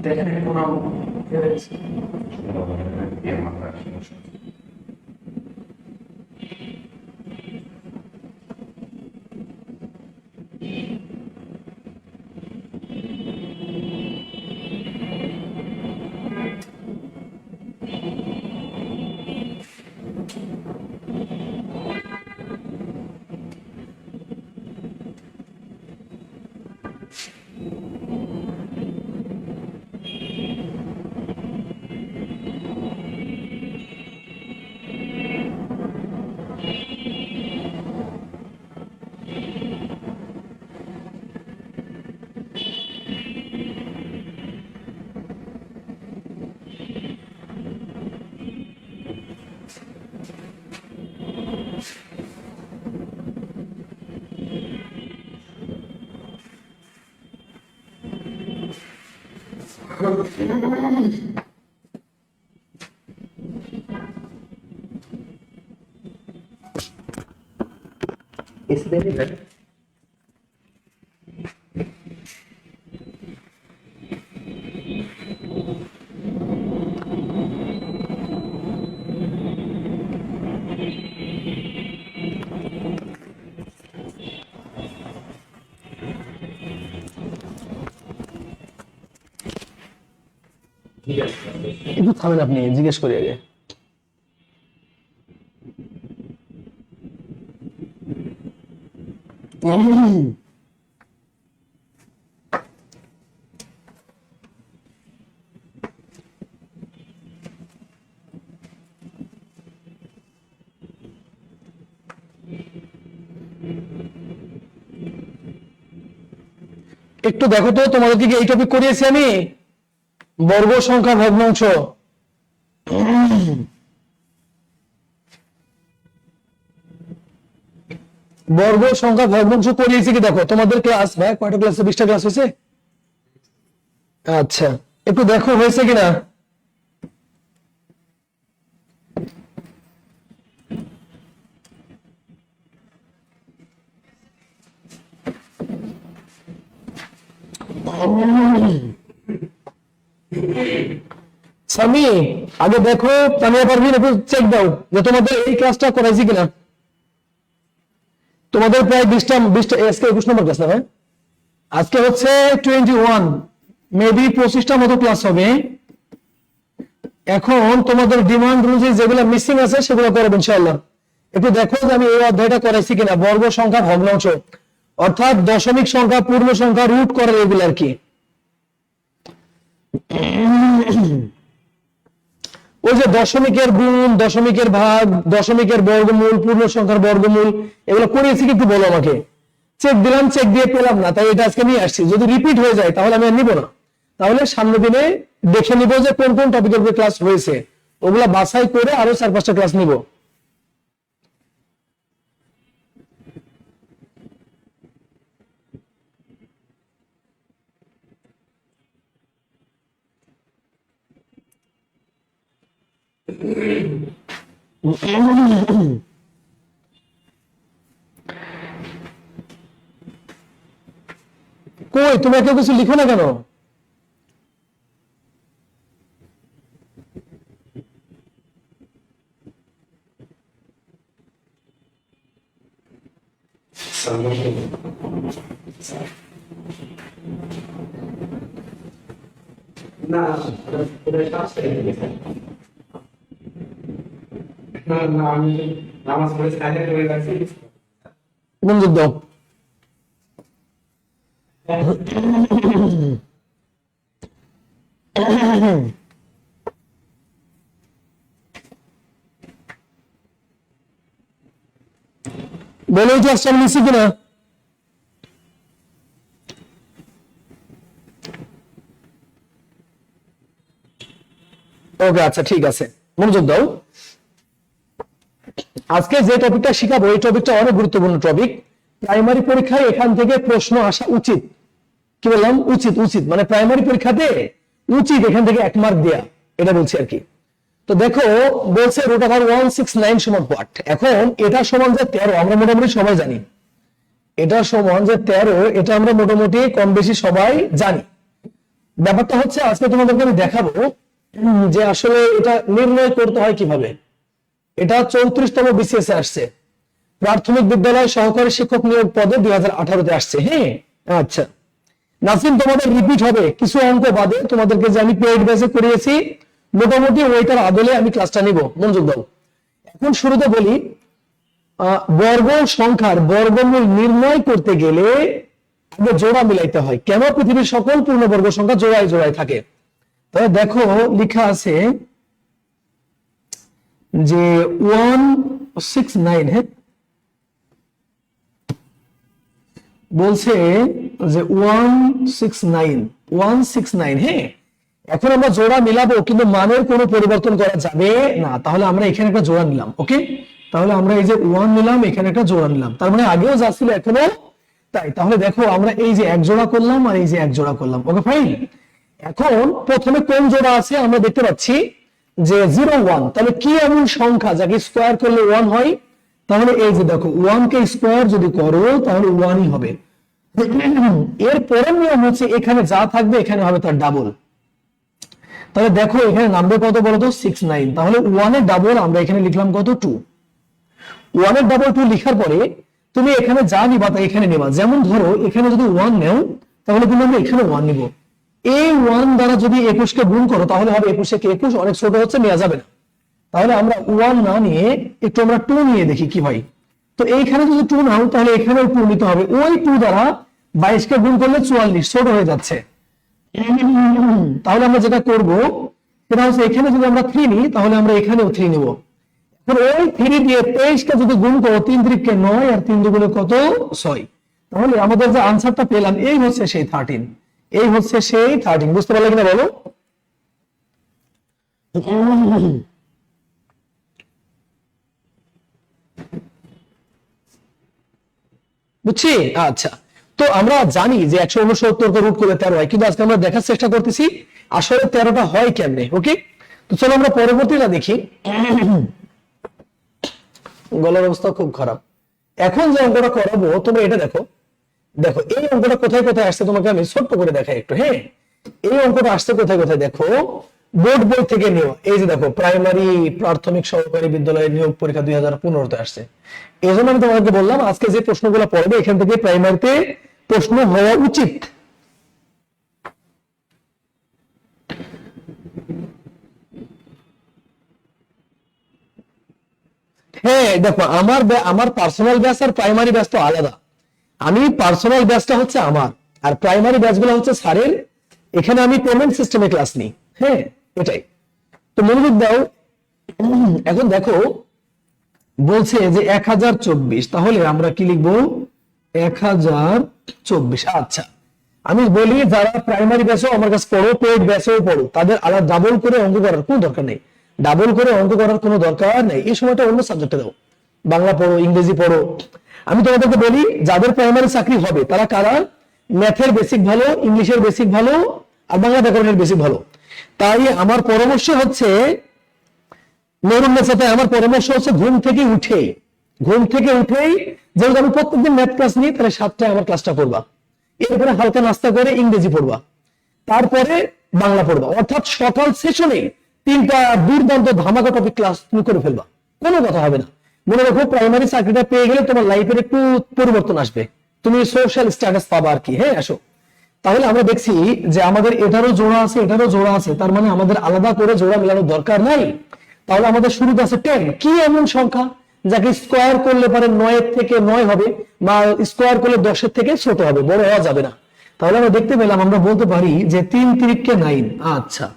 দেখেন কোনো একটু থামেন, আপনি জিজ্ঞেস করি আগে। একটু দেখো তো, তোমাদেরকে কি এই টপিক করিয়েছি আমি? বর্গ সংখ্যা ভগ্নাংশ। বর্গ সংখ্যা ভগ্নাংশ করিয়েছি কি দেখো তোমাদের ক্লাস, ভাই কয়টা ক্লাসে? 20টা ক্লাস হয়েছে। আচ্ছা, একটু দেখো হয়েছে কিনা। সামি আগে দেখো, তানিয়া পারভিন একটু চেক দাও যে তোমাদের এই ক্লাসটা করাইছি কিনা। তোমাদের প্রায় 20টা আজকে 21 নম্বর ক্লাস না ভাই? আজকে হচ্ছে 21, মেবি 25টা মতো ক্লাস হবে। এখন তোমাদের ডিমান্ড অনুযায়ী যেগুলো মিসিং আছে সেগুলো করবো ইনশাআল্লাহ। একটু দেখো যে আমি এই অধ্যায়টা করাইছি কিনা। বর্গ সংখ্যা ভগ্নাংশ অর্থাৎ দশমিক সংখ্যা, পূর্ণ সংখ্যা, রুট করে এগুলো আর কি। ওই যে দশমিকের গুণ, দশমিকের ভাগ, দশমিকের বর্গমূল, পূর্ণ সংখ্যার বর্গমূল, এগুলো করিয়েছি কি একটু বলো আমাকে। চেক দিলাম, চেক দিয়ে পেলাম না, তাই এটা আজকে নিয়ে আসছি। যদি রিপিট হয়ে যায় তাহলে আমি আর নিব না। তাহলে সামনে দিনে দেখে নিব যে কোন কোন টপিকের উপরে ক্লাস হয়েছে, ওগুলা বাছাই করে আরো 4-5টা ক্লাস নিব। কই তুমি কেউ কিছু লিখো না কেন? না আমি নামাজ পড়ে সাইলেন্ট হয়ে গেছি। মনোযোগ দাও। বলো এই ক্লাসটা আমি নিচ্ছি কিনা। ওকে, আচ্ছা ঠিক আছে, মনোযোগ দাও। আজকে যে টপিকটা শিখাবো এই টপিকটা অনেক গুরুত্বপূর্ণ টপিক। প্রাইমারি পরীক্ষায় এখান থেকে প্রশ্ন আসা উচিত। কি বললাম? উচিত। উচিত মানে প্রাইমারি পরীক্ষাতে উচিত এখান থেকে 1 মার্ক দেয়া, এটা বলছি আর কি। তো দেখো বলছে √169 সমান হোয়াট। এখন এটা সমান যে 13, আমরা মোটামুটি সবাই জানি এটা সমান যে 13, এটা আমরা মোটামুটি কম বেশি সবাই জানি। ব্যাপারটা হচ্ছে আজকে তোমাদেরকে আমি দেখাবো যে আসলে এটা নির্ণয় করতে হয় কিভাবে। এটা 34তম বিসিএস এ আসছে, প্রাথমিক বিদ্যালয় সহকারী শিক্ষক নিয়োগ পদে 2018-তে আসছে। হ্যাঁ, আচ্ছা নাসিম, তোমাদের রিপিট হবে কিছু অঙ্ক বাদে। তোমাদেরকে যে আমি পেইড বেসে করিয়েছি, মোটামুটি ওইটার আদলে আমি ক্লাসটা নিব, মনোযোগ দাও। এখন শুরুতে বলি, বর্গ সংখ্যার বর্গমূল নির্ণয় করতে গেলে আগে জোড়া মিলাইতে হয়। কেন? পৃথিবীর সকল পূর্ণবর্গ সংখ্যা জোড়ায় জোড়ায় থাকে। তবে দেখো লেখা আছে যে 169, হ্যাঁ বলছে যে 169, হ্যাঁ। এখন আমরা জোড়া মিলাবো কিন্তু মানের কোনো পরিবর্তন করা যাবে না। তাহলে আমরা এখানে একটা জোড়া নিলাম, ওকে। তাহলে আমরা এই যে 1 নিলাম, এখানে একটা জোড়া নিলাম, তার মানে আগেও যা ছিল এখনো তাই। তাহলে দেখো আমরা এই যে 1 জোড়া করলাম আর এই যে 1 জোড়া করলাম, ওকে ফাইন। এখন প্রথমে কোন জোড়া আছে আমরা দেখতে পাচ্ছি যে 01। তাহলে কি এমন সংখ্যা যাকে স্কোয়ার করলে 1 হয়? তাহলে এই যে দেখো 1 কে স্কোয়ার যদি করো তাহলে 1ই হবে। এর পরের নিয়ম হচ্ছে এখানে যা থাকবে এখানে হবে তার ডাবল। তাহলে দেখো এখানে নাম্বার কত বলো তো? 69। তাহলে 1 এর ডাবল আমরা এখানে লিখলাম কত? 2। 1 এর ডাবল 2 লিখার পরে তুমি এখানে যা নিবা তা এখানে নেবা। যেমন ধরো এখানে যদি 1 নেও তাহলে কিন্তু আমরা এখানে 1 নিব। এই 1 দ্বারা যদি 21 কে গুণ করো তাহলে হবে 21 কে 21, অনেক ছোট হচ্ছে, নেওয়া যাবে না। তাহলে আমরা 1 না নিয়ে একটু আমরা 2 নিয়ে দেখি কি হয়। তো এইখানে যদি 2 নাও তাহলে এখানেও 2 নিতে হবে। ওই 2 দ্বারা 22 কে গুণ করলে 44, ছোট হয়ে যাচ্ছে। তাহলে আমরা যেটা করব সেটা হচ্ছে এখানে যদি আমরা 3 নিই তাহলে আমরা এখানেও 3 নিব। ওই 3 দিয়ে 23 কে যদি গুণ করো 3 3 কে 9 আর 3 দুগুণে কত? 6। তাহলে আমাদের যে আনসারটা পেলাম এই হচ্ছে সেই 13। এই হচ্ছে সেই 13। বুঝতে পারলে কিনা বলো? বুঝছি? আচ্ছা, তো আমরা জানি যে 169 কে রুট করে 13 হয়, কিন্তু আজকে আমরা দেখার চেষ্টা করতেছি আসলে 13টা হয় কেমনে। ওকে, তো চলো আমরা পরবর্তীটা দেখি। গলার অবস্থা খুব খারাপ। এখন যে অঙ্কটা করাবো তোমরা এটা দেখো। দেখো এই অঙ্কটা কোথায় কোথায় আসছে তোমাকে আমি ছোট্ট করে দেখাই একটু। হ্যাঁ, এই অঙ্কটা আসছে কোথায় কোথায় দেখো, বোর্ড বই থেকে নেওয়া। এই যে দেখো প্রাইমারি প্রাথমিক সহকারী বিদ্যালয়ের নিয়োগ পরীক্ষা 2015-তে আসছে। এই জন্য আমি তোমাকে বললাম আজকে যে প্রশ্নগুলো পড়বে এখান থেকে প্রাইমারিতে প্রশ্ন হওয়া উচিত। হ্যাঁ দেখো আমার পার্সোনাল ব্যাচ আর প্রাইমারি ব্যাচ তো আলাদা। আমি পার্সোনাল ব্যাচটা হচ্ছে আমার, আর প্রাইমারি ব্যাচগুলো হচ্ছে স্যারের। এখানে আমি পেমেন্ট সিস্টেমে ক্লাস নিই। হ্যাঁ এটাই। তো মনোযোগ দাও। এখন দেখো বলছে যে 1024, তাহলে আমরা কি লিখবো? 1024। আচ্ছা আমি বলি যারা প্রাইমারি ব্যাচও আমার কাছে পড়ো, পেইড ব্যাচেও পড়ো, তাদের আলাদা ডাবল করে অঙ্ক করার কোনো দরকার নেই। ডাবল করে অঙ্ক করার কোনো দরকার নেই। এই সময়টা অন্য সাবজেক্টে দাও, বাংলা পড়ো, ইংরেজি পড়ো। আমি তোমাদেরকে বলি যাদের প্রাইমারি চাকরি হবে তারা কারা? ম্যাথের বেসিক ভালো, ইংলিশের বেসিক ভালো, আর বাংলা ব্যাকরণের বেসিক ভালো। তাই আমার পরামর্শ হচ্ছে আমার পরামর্শ হচ্ছে ঘুম থেকে উঠেই যেহেতু আমি প্রত্যেকদিন ম্যাথ ক্লাস নিই, তাহলে 7টায় আমার ক্লাসটা করবা। এরপরে হালকা নাস্তা করে ইংরেজি পড়বা, তারপরে বাংলা পড়বা। অর্থাৎ সকাল সেশনে 3টা দুর্দান্ত ধামাকা টপিক ক্লাস তুমি করে ফেলবা, কোনো কথা হবে না। মনে রাখো প্রাইমারি চাকরিটা পেয়ে গেলে তোমার লাইফের একটু পরিবর্তন আসবে, তুমি সোশ্যাল স্ট্যাটাস পাবা আর কি। হ্যাঁ আসো। তাহলে আমরা দেখছি যে আমাদের এটারও জোড়া আছে, এটারও জোড়া আছে, তার মানে আমাদের আলাদা করে জোড়া মেলানোর দরকার নাই। তাহলে আমাদের শুরুতে আছে 10। কি এমন সংখ্যা যাকে স্কোয়ার করলে পারে 9 থেকে 9 হবে, বা স্কোয়ার করলে 10 থেকে ছোট হবে, বড় হওয়া যাবে না। তাহলে আমরা দেখতে পেলাম, আমরা বলতে পারি যে 3 3 9। আচ্ছা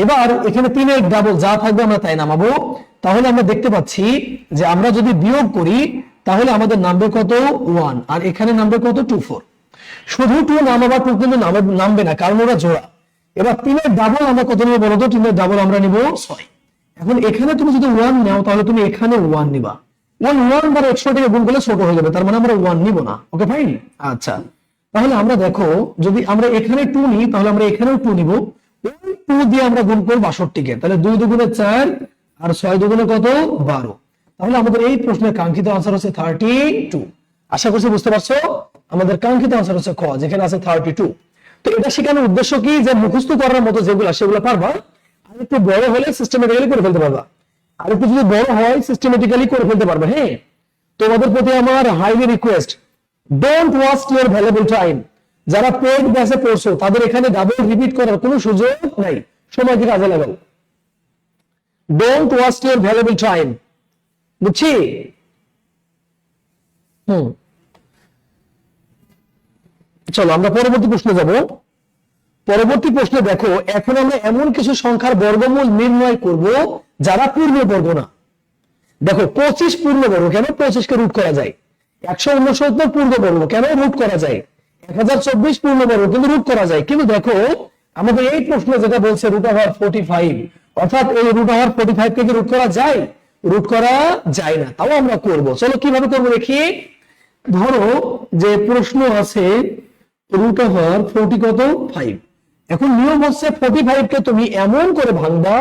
এবার এখানে 3 এর ডাবল যা থাকবে আমরা তাই নামাবো। তাহলে আমরা দেখতে পাচ্ছি যে আমরা যদি বিয়োগ করি তাহলে আমাদের নামবে কত? 1, আর এখানে নামবে কত? 2 4। শুধু 2 নামাবা, 2 কিন্তু নামবে না, কারণ ওরা জোড়া। এবার 3 এর ডাবল আমরা কত নিব বলো তো? 3 এর ডাবল আমরা নিব 6। এখন এখানে তুমি যদি 1 নাও তাহলে তুমি এখানে 1 নিবা। 1 দ্বারা 100 থেকে গুণ করলে ছোট হয়ে যাবে, তার মানে আমরা 1 নিব না। Okay fine. আচ্ছা, তাহলে আমরা দেখো যদি আমরা এখানে 2 নিই তাহলে আমরা এখানেও 2 নিব। 2 দিয়ে আমরা গুণ করব 62 কে, তাহলে 2 দুগুণে 4 আর 6 দুগুণে কত? 12। তাহলে আমাদের এই প্রশ্নের কাঙ্ক্ষিত আনসার হচ্ছে 32। আশা করছি বুঝতে পারছো। আমাদের কাঙ্ক্ষিত আনসার হচ্ছে খ, যেখানে আছে 32। তো এটা শেখানোর উদ্দেশ্য কি, যে মুখস্থ করার মতো যেগুলো সেগুলো পারবা, আর একটু বড় হলে সিস্টেমেটিক্যালি করে ফেলতে পারবা। আর একটু যদি বড় হয় সিস্টেমেটিক্যালি করে ফেলতে পারবে। হ্যাঁ, তোমাদের প্রতি আমার highly request, don't waste your valuable time. যারা পেড ব্যাচে পড়ছো তাদের এখানে ডাবল রিপিট করার কোনো সুযোগ নাই, সময়কে কাজে লাগাও। Don't waste your valuable time, বুঝছি? চলো আমরা পরবর্তী প্রশ্নে যাব। পরবর্তী প্রশ্নে দেখো, এখন আমরা এমন কিছু সংখ্যার বর্গমূল নির্ণয় করব যারা পূর্ণবর্গ না। দেখো 25 পূর্ণবর্গ, কেন? 25 কে রুট করা যায়। 169 পূর্ণবর্গ, কেন? রুট করা যায়। 1024 পূর্ণবর্গ, কিন্তু রুট করা যায়। কিন্তু দেখো আমাদের এই প্রশ্নে যেটা বলছে √45, অর্থাৎ এই √45 কে কি রুট করা যায়? রুট করা যায় না, তাও আমরা করব। চলো কিভাবে করব দেখি। ধরো যে প্রশ্ন আছে √40 কত? 5। এখন নিয়ম হচ্ছে 45 কে তুমি এমন করে ভাঙবা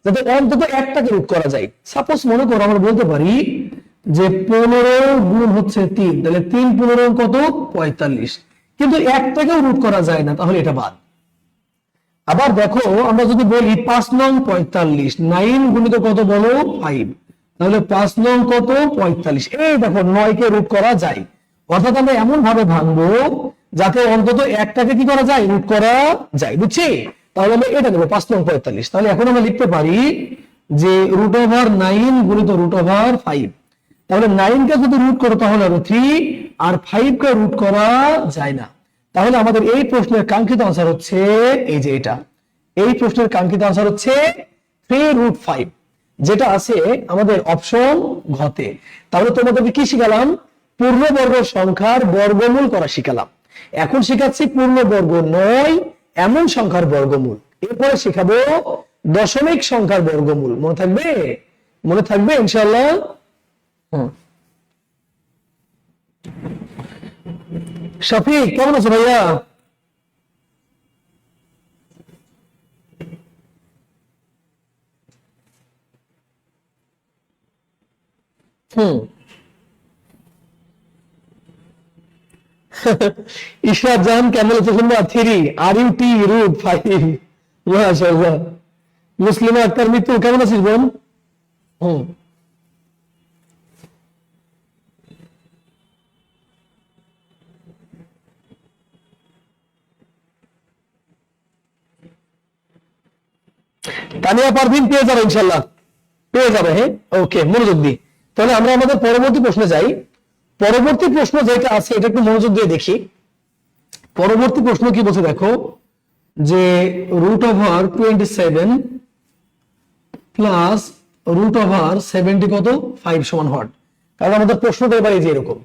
যাতে অন্তত একটাকে রুট করা যায়। সাপোজ মনে করো আমরা বলতে পারি যে 15 গুণ হচ্ছে 3, তাহলে 3 15 কত? 45, কিন্তু একটাকেও রুট করা যায় না, তাহলে এটা বাদ। আবার দেখো আমরা যদি বলি 5 নং 45, 9 গুণিত কত বলো? 5, তাহলে 5 নং কত? 45। এই দেখো 9 কে রুট করা যায়, অর্থাৎ আমরা এমন ভাবে ভাঙবো যাতে অন্তত একটাকে কি করা যায়? রুট করা যায়, বুঝছি? তাহলে আমরা এটা দেবো 5 নং 45। তাহলে এখন আমরা লিখতে পারি যে √9 গুণিত √5। তাহলে 9 কে যদি রুট করো তাহলে হবে 3, আর 5 কে রুট করা যায় না। তাহলে আমাদের এই প্রশ্নের কাঙ্ক্ষিত আনসার হচ্ছে এই যে এটা। এই প্রশ্নের কাঙ্ক্ষিত আনসার হচ্ছে 3√5, যেটা আছে আমাদের অপশন ঘতে। তাহলে তোমাদেরকে কি শিখালাম? পূর্ণবর্গ সংখ্যার বর্গমূল করা শিখালাম। এখন শিখাচ্ছি পূর্ণবর্গ নয় এমন সংখ্যার বর্গমূল। এরপরে শিখাবো দশমিক সংখ্যার বর্গমূল। মনে থাকবে? মনে থাকবে ইনশাআল্লাহ। শফিক কেমন আছো ভাইয়া? ইশরাত জাহান কেমন আছো? শুনবা 3 RUT√5। মাশাআল্লাহ। মুসলিমা আক্তার মিতু কেমন আছিস বোন? তানিয়া পারভিন পেয়ে যাবে ইনশাআল্লাহ, পেয়ে যাবে। হ্যাঁ, ওকে, মনোযোগ দিই। তাহলে আমরা আমাদের পরবর্তী প্রশ্নে যাই। পরবর্তী প্রশ্ন যেটা আছে এটা একটু মনোযোগ দিয়ে দেখি। পরবর্তী প্রশ্ন কি বলছে দেখো, যে √27 প্লাস √70 কত? 5 সমান হট। কারণ আমাদের প্রশ্নটা এবার এই যে এরকম,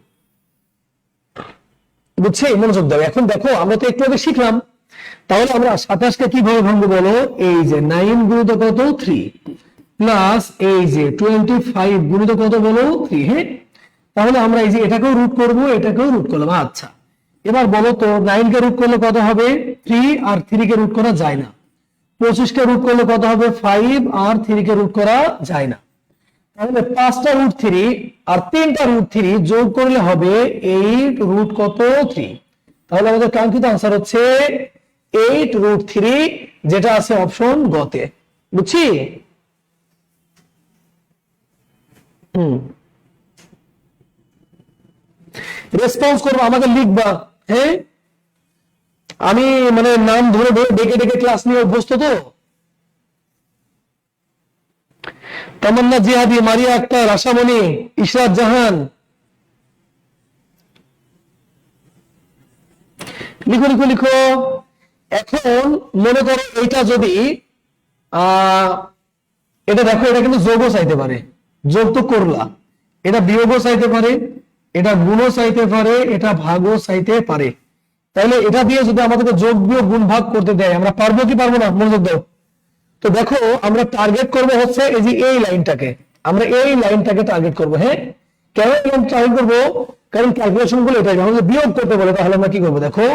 বুঝছে? মনোযোগ দাও। এখন দেখো আমরা তো একটু আগে শিখলাম, তাহলে আমরা 27 কে কিভাবে ভাঙবো বলো? এই যে 9 গুণিত কত? 3, প্লাস এই যে 25 গুণিত কত বলো? 3। হ্যাঁ, তাহলে আমরা এই যে এটাকেও রুট করব, এটাকেও রুট করলাম। আচ্ছা, এবার বলো তো 9 কে রুট করলে কত হবে? 3, আর 3 কে রুট করা যায় না। 25 কে রুট করলে কত হবে? 5, আর 3 কে রুট করা যায় না। তাহলে 5টা √3 আর 3টা √3 যোগ করলে হবে 8 রুট কত? 3। তাহলে আমাদের কাঙ্ক্ষিত আনসার হচ্ছে 8√3, যেটা আছে অপশন গতে। বুঝছি? রেসপন্স করবো, আমাকে লিখবা। হ্যাঁ, আমি মানে নাম ধরে ধরে ডেকে ডেকে ক্লাস নিয়ে অভ্যস্ত তো। তামান্না জিহাদি, মারিয়া আক্তার, আশামণি, ইশরাত জাহান, লিখো লিখো লিখো। এখন মনে করো এইটা যদি এটা দেখো, এটা কিন্তু যোগও চাইতে পারে, যোগ তো করলা। এটা বিয়োগও চাইতে পারে, এটা গুণও চাইতে পারে, এটা ভাগও চাইতে পারে। তাহলে এটা দিয়ে যদি আমাদেরকে যোগ বিয়োগ গুণ ভাগ করতে দেয় আমরা পারবো কি পারবো না, মনোযোগ দাও। তো দেখো আমরা টার্গেট করব হচ্ছে এই যে এই লাইনটাকে, আমরা এই লাইনটাকে টার্গেট করব। হ্যাঁ, কেন টার্গেট করবো? কারণ ক্যালকুলেশন গুলো এটাই, আমাদের বিয়োগ করতে বলে তাহলে আমরা কি করবো, দেখো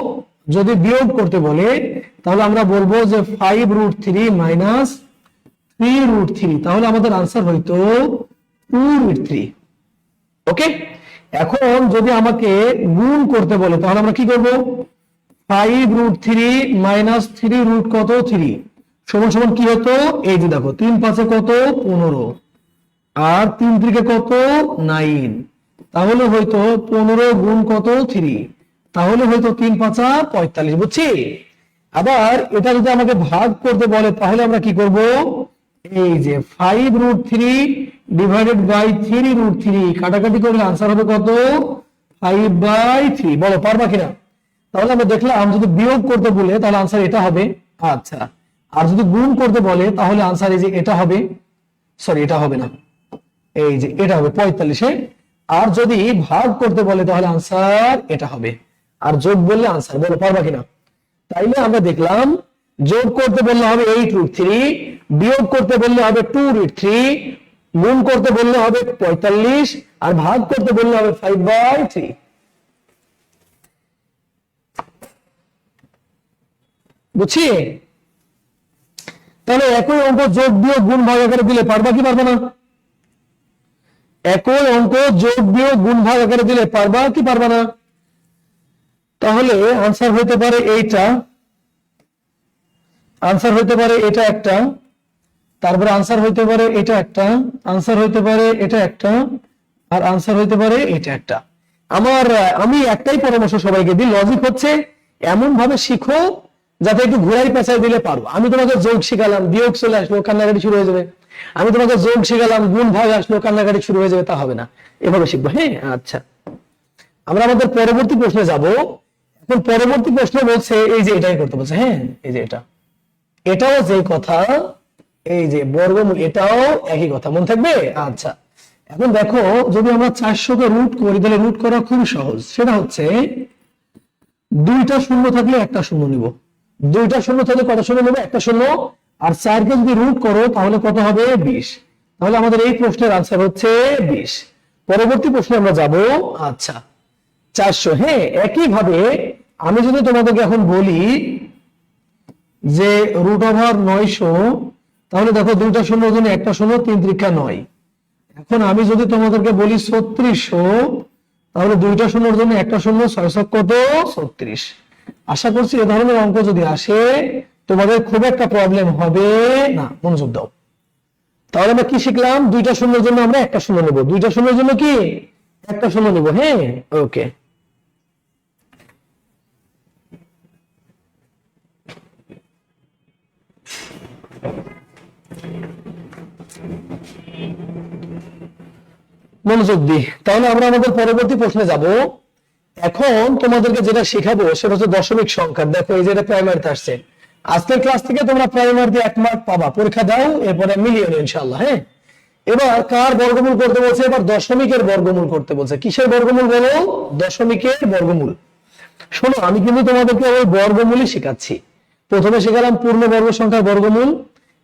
যদি বিয়োগ করতে বলে তাহলে আমরা বলবো যে 5√3 মাইনাস 3√3, তাহলে আমাদের আনসার হইতো 2√3। ওকে, এখন যদি আমাকে গুণ করতে বলে তাহলে আমরা কি করব, 5√3 মাইনাস 3 কত 3 সমান সমান কি হতো, এই যে দেখো 3 5 কত 15 আর 3 3 কত 9, তাহলে হয়তো 15 গুণ কত 3, তাহলে হয়তো 3 5 45, বুঝছি। আবার এটা যদি আমাকে ভাগ করতে বলে তাহলে আমরা কি করব, এই যে 5√3 ডিভাইডেড বাই 3√3 কাটাকাটি করলে আনসার হবে কত 5/3। বলো পারবা কিনা? তাহলে আমরা দেখলাম যদি বিয়োগ করতে বলে তাহলে আনসার এটা হবে, আচ্ছা, আর যদি গুণ করতে বলে তাহলে আনসার এই যে এটা হবে, সরি এটা হবে না, এই যে এটা হবে 45, আর যদি ভাগ করতে বলে তাহলে আনসার এটা হবে, আর যোগ বললে আনসার। বলো পারবা কিনা? তাইলে আমরা দেখলাম যোগ করতে বললে হবে 8√3, বিয়োগ করতে বললে হবে 2√3, গুণ করতে বললে হবে 45, আর ভাগ করতে বললে হবে 5/3। বুঝছি? তাহলে একই অঙ্ক যোগ বিয়োগ গুণ ভাগ আকারে দিলে পারবা কি পারবা না? একই অঙ্ক যোগ বিয়োগ গুণ ভাগ আকারে দিলে পারবা কি পারবা না? তাহলে আনসার হইতে পারে এইটা, আনসার হইতে পারে এটা একটা, তারপরে আনসার হইতে পারে এটা একটা, আনসার হইতে পারে এটা একটা, আর আনসার হইতে পারে এটা একটা। আমি একটাই পরামর্শ সবাইকে দিই, লজিক হচ্ছে এমন ভাবে শিখো যাতে একটু ঘুরাই পেঁচাই দিলে পারো। আমি তোমাকে যোগ শিখালাম, বিয়োগ চলে আসলো, কান্নাকাটি শুরু হয়ে যাবে। আমি তোমাকে যোগ শিখালাম, গুণ ভাগ আসলো, কান্নাকাটি শুরু হয়ে যাবে, তা হবে না। এভাবে শিখবো। হ্যাঁ, আচ্ছা, আমরা আমাদের পরবর্তী প্রশ্নে যাব। এখন পরবর্তী প্রশ্ন বলছে এই যে এটাই করতে বলছে। হ্যাঁ, এই যে এটাও যে কথা, এই যে বর্গমূল এটাও একই কথা, মনে থাকবে। আচ্ছা, এখন দেখো যদি আমরা 400 কে রুট করি তাহলে রুট করা খুব সহজ। সেটা হচ্ছে দুইটা শূন্য থাকলে একটা শূন্য নিব, দুইটা শূন্য থাকলে কত শূন্য নেবো, একটা শূন্য। আর 4 কে যদি রুট করো তাহলে কত হবে 20। তাহলে আমাদের এই প্রশ্নের আনসার হচ্ছে 20। পরবর্তী প্রশ্নে আমরা যাব। আচ্ছা, 400। হ্যাঁ, একই ভাবে আমি যদি তোমাদেরকে এখন বলি যে √900, তাহলে দেখো দুইটা শূন্য জন্য একটা শূন্য, 3 3 9। এখন আমি যদি তোমাদেরকে বলি 3600, তাহলে দুইটা শূন্যর জন্য একটা শূন্য, 6 কত 36। আশা করছি এ ধরনের অঙ্ক যদি আসে তোমাদের খুব একটা প্রবলেম হবে না। মনোযোগ দাও। তাহলে আমরা কি শিখলাম, দুইটা শূন্যের জন্য আমরা একটা শূন্য নেব, দুইটা শূন্যের জন্য কি একটা শূন্য নেব। হ্যাঁ, ওকে। মনোযোগ দিই। তাহলে আমরা আমাদের পরবর্তী প্রশ্নে যাব। এখন তোমাদেরকে যেটা শেখাবো সেটা হচ্ছে দশমিক সংখ্যা। দেখো এই যে এটা প্রাইমারিতে আসছে, আজকের ক্লাস থেকে তোমরা প্রাইমারিতে 1 মার্ক পাবা, পরীক্ষা দাও, এরপরে মিলিয়ে নিও ইনশাআল্লাহ। হ্যাঁ, এবার কার বর্গমূল করতে বলছে, এবার দশমিকের বর্গমূল করতে বলছে। কিসের বর্গমূল বলো, দশমিকের বর্গমূল। শোনো, আমি কিন্তু তোমাদেরকে ওই বর্গমূলই শেখাচ্ছি। প্রথমে শেখালাম পূর্ণবর্গ সংখ্যার বর্গমূল,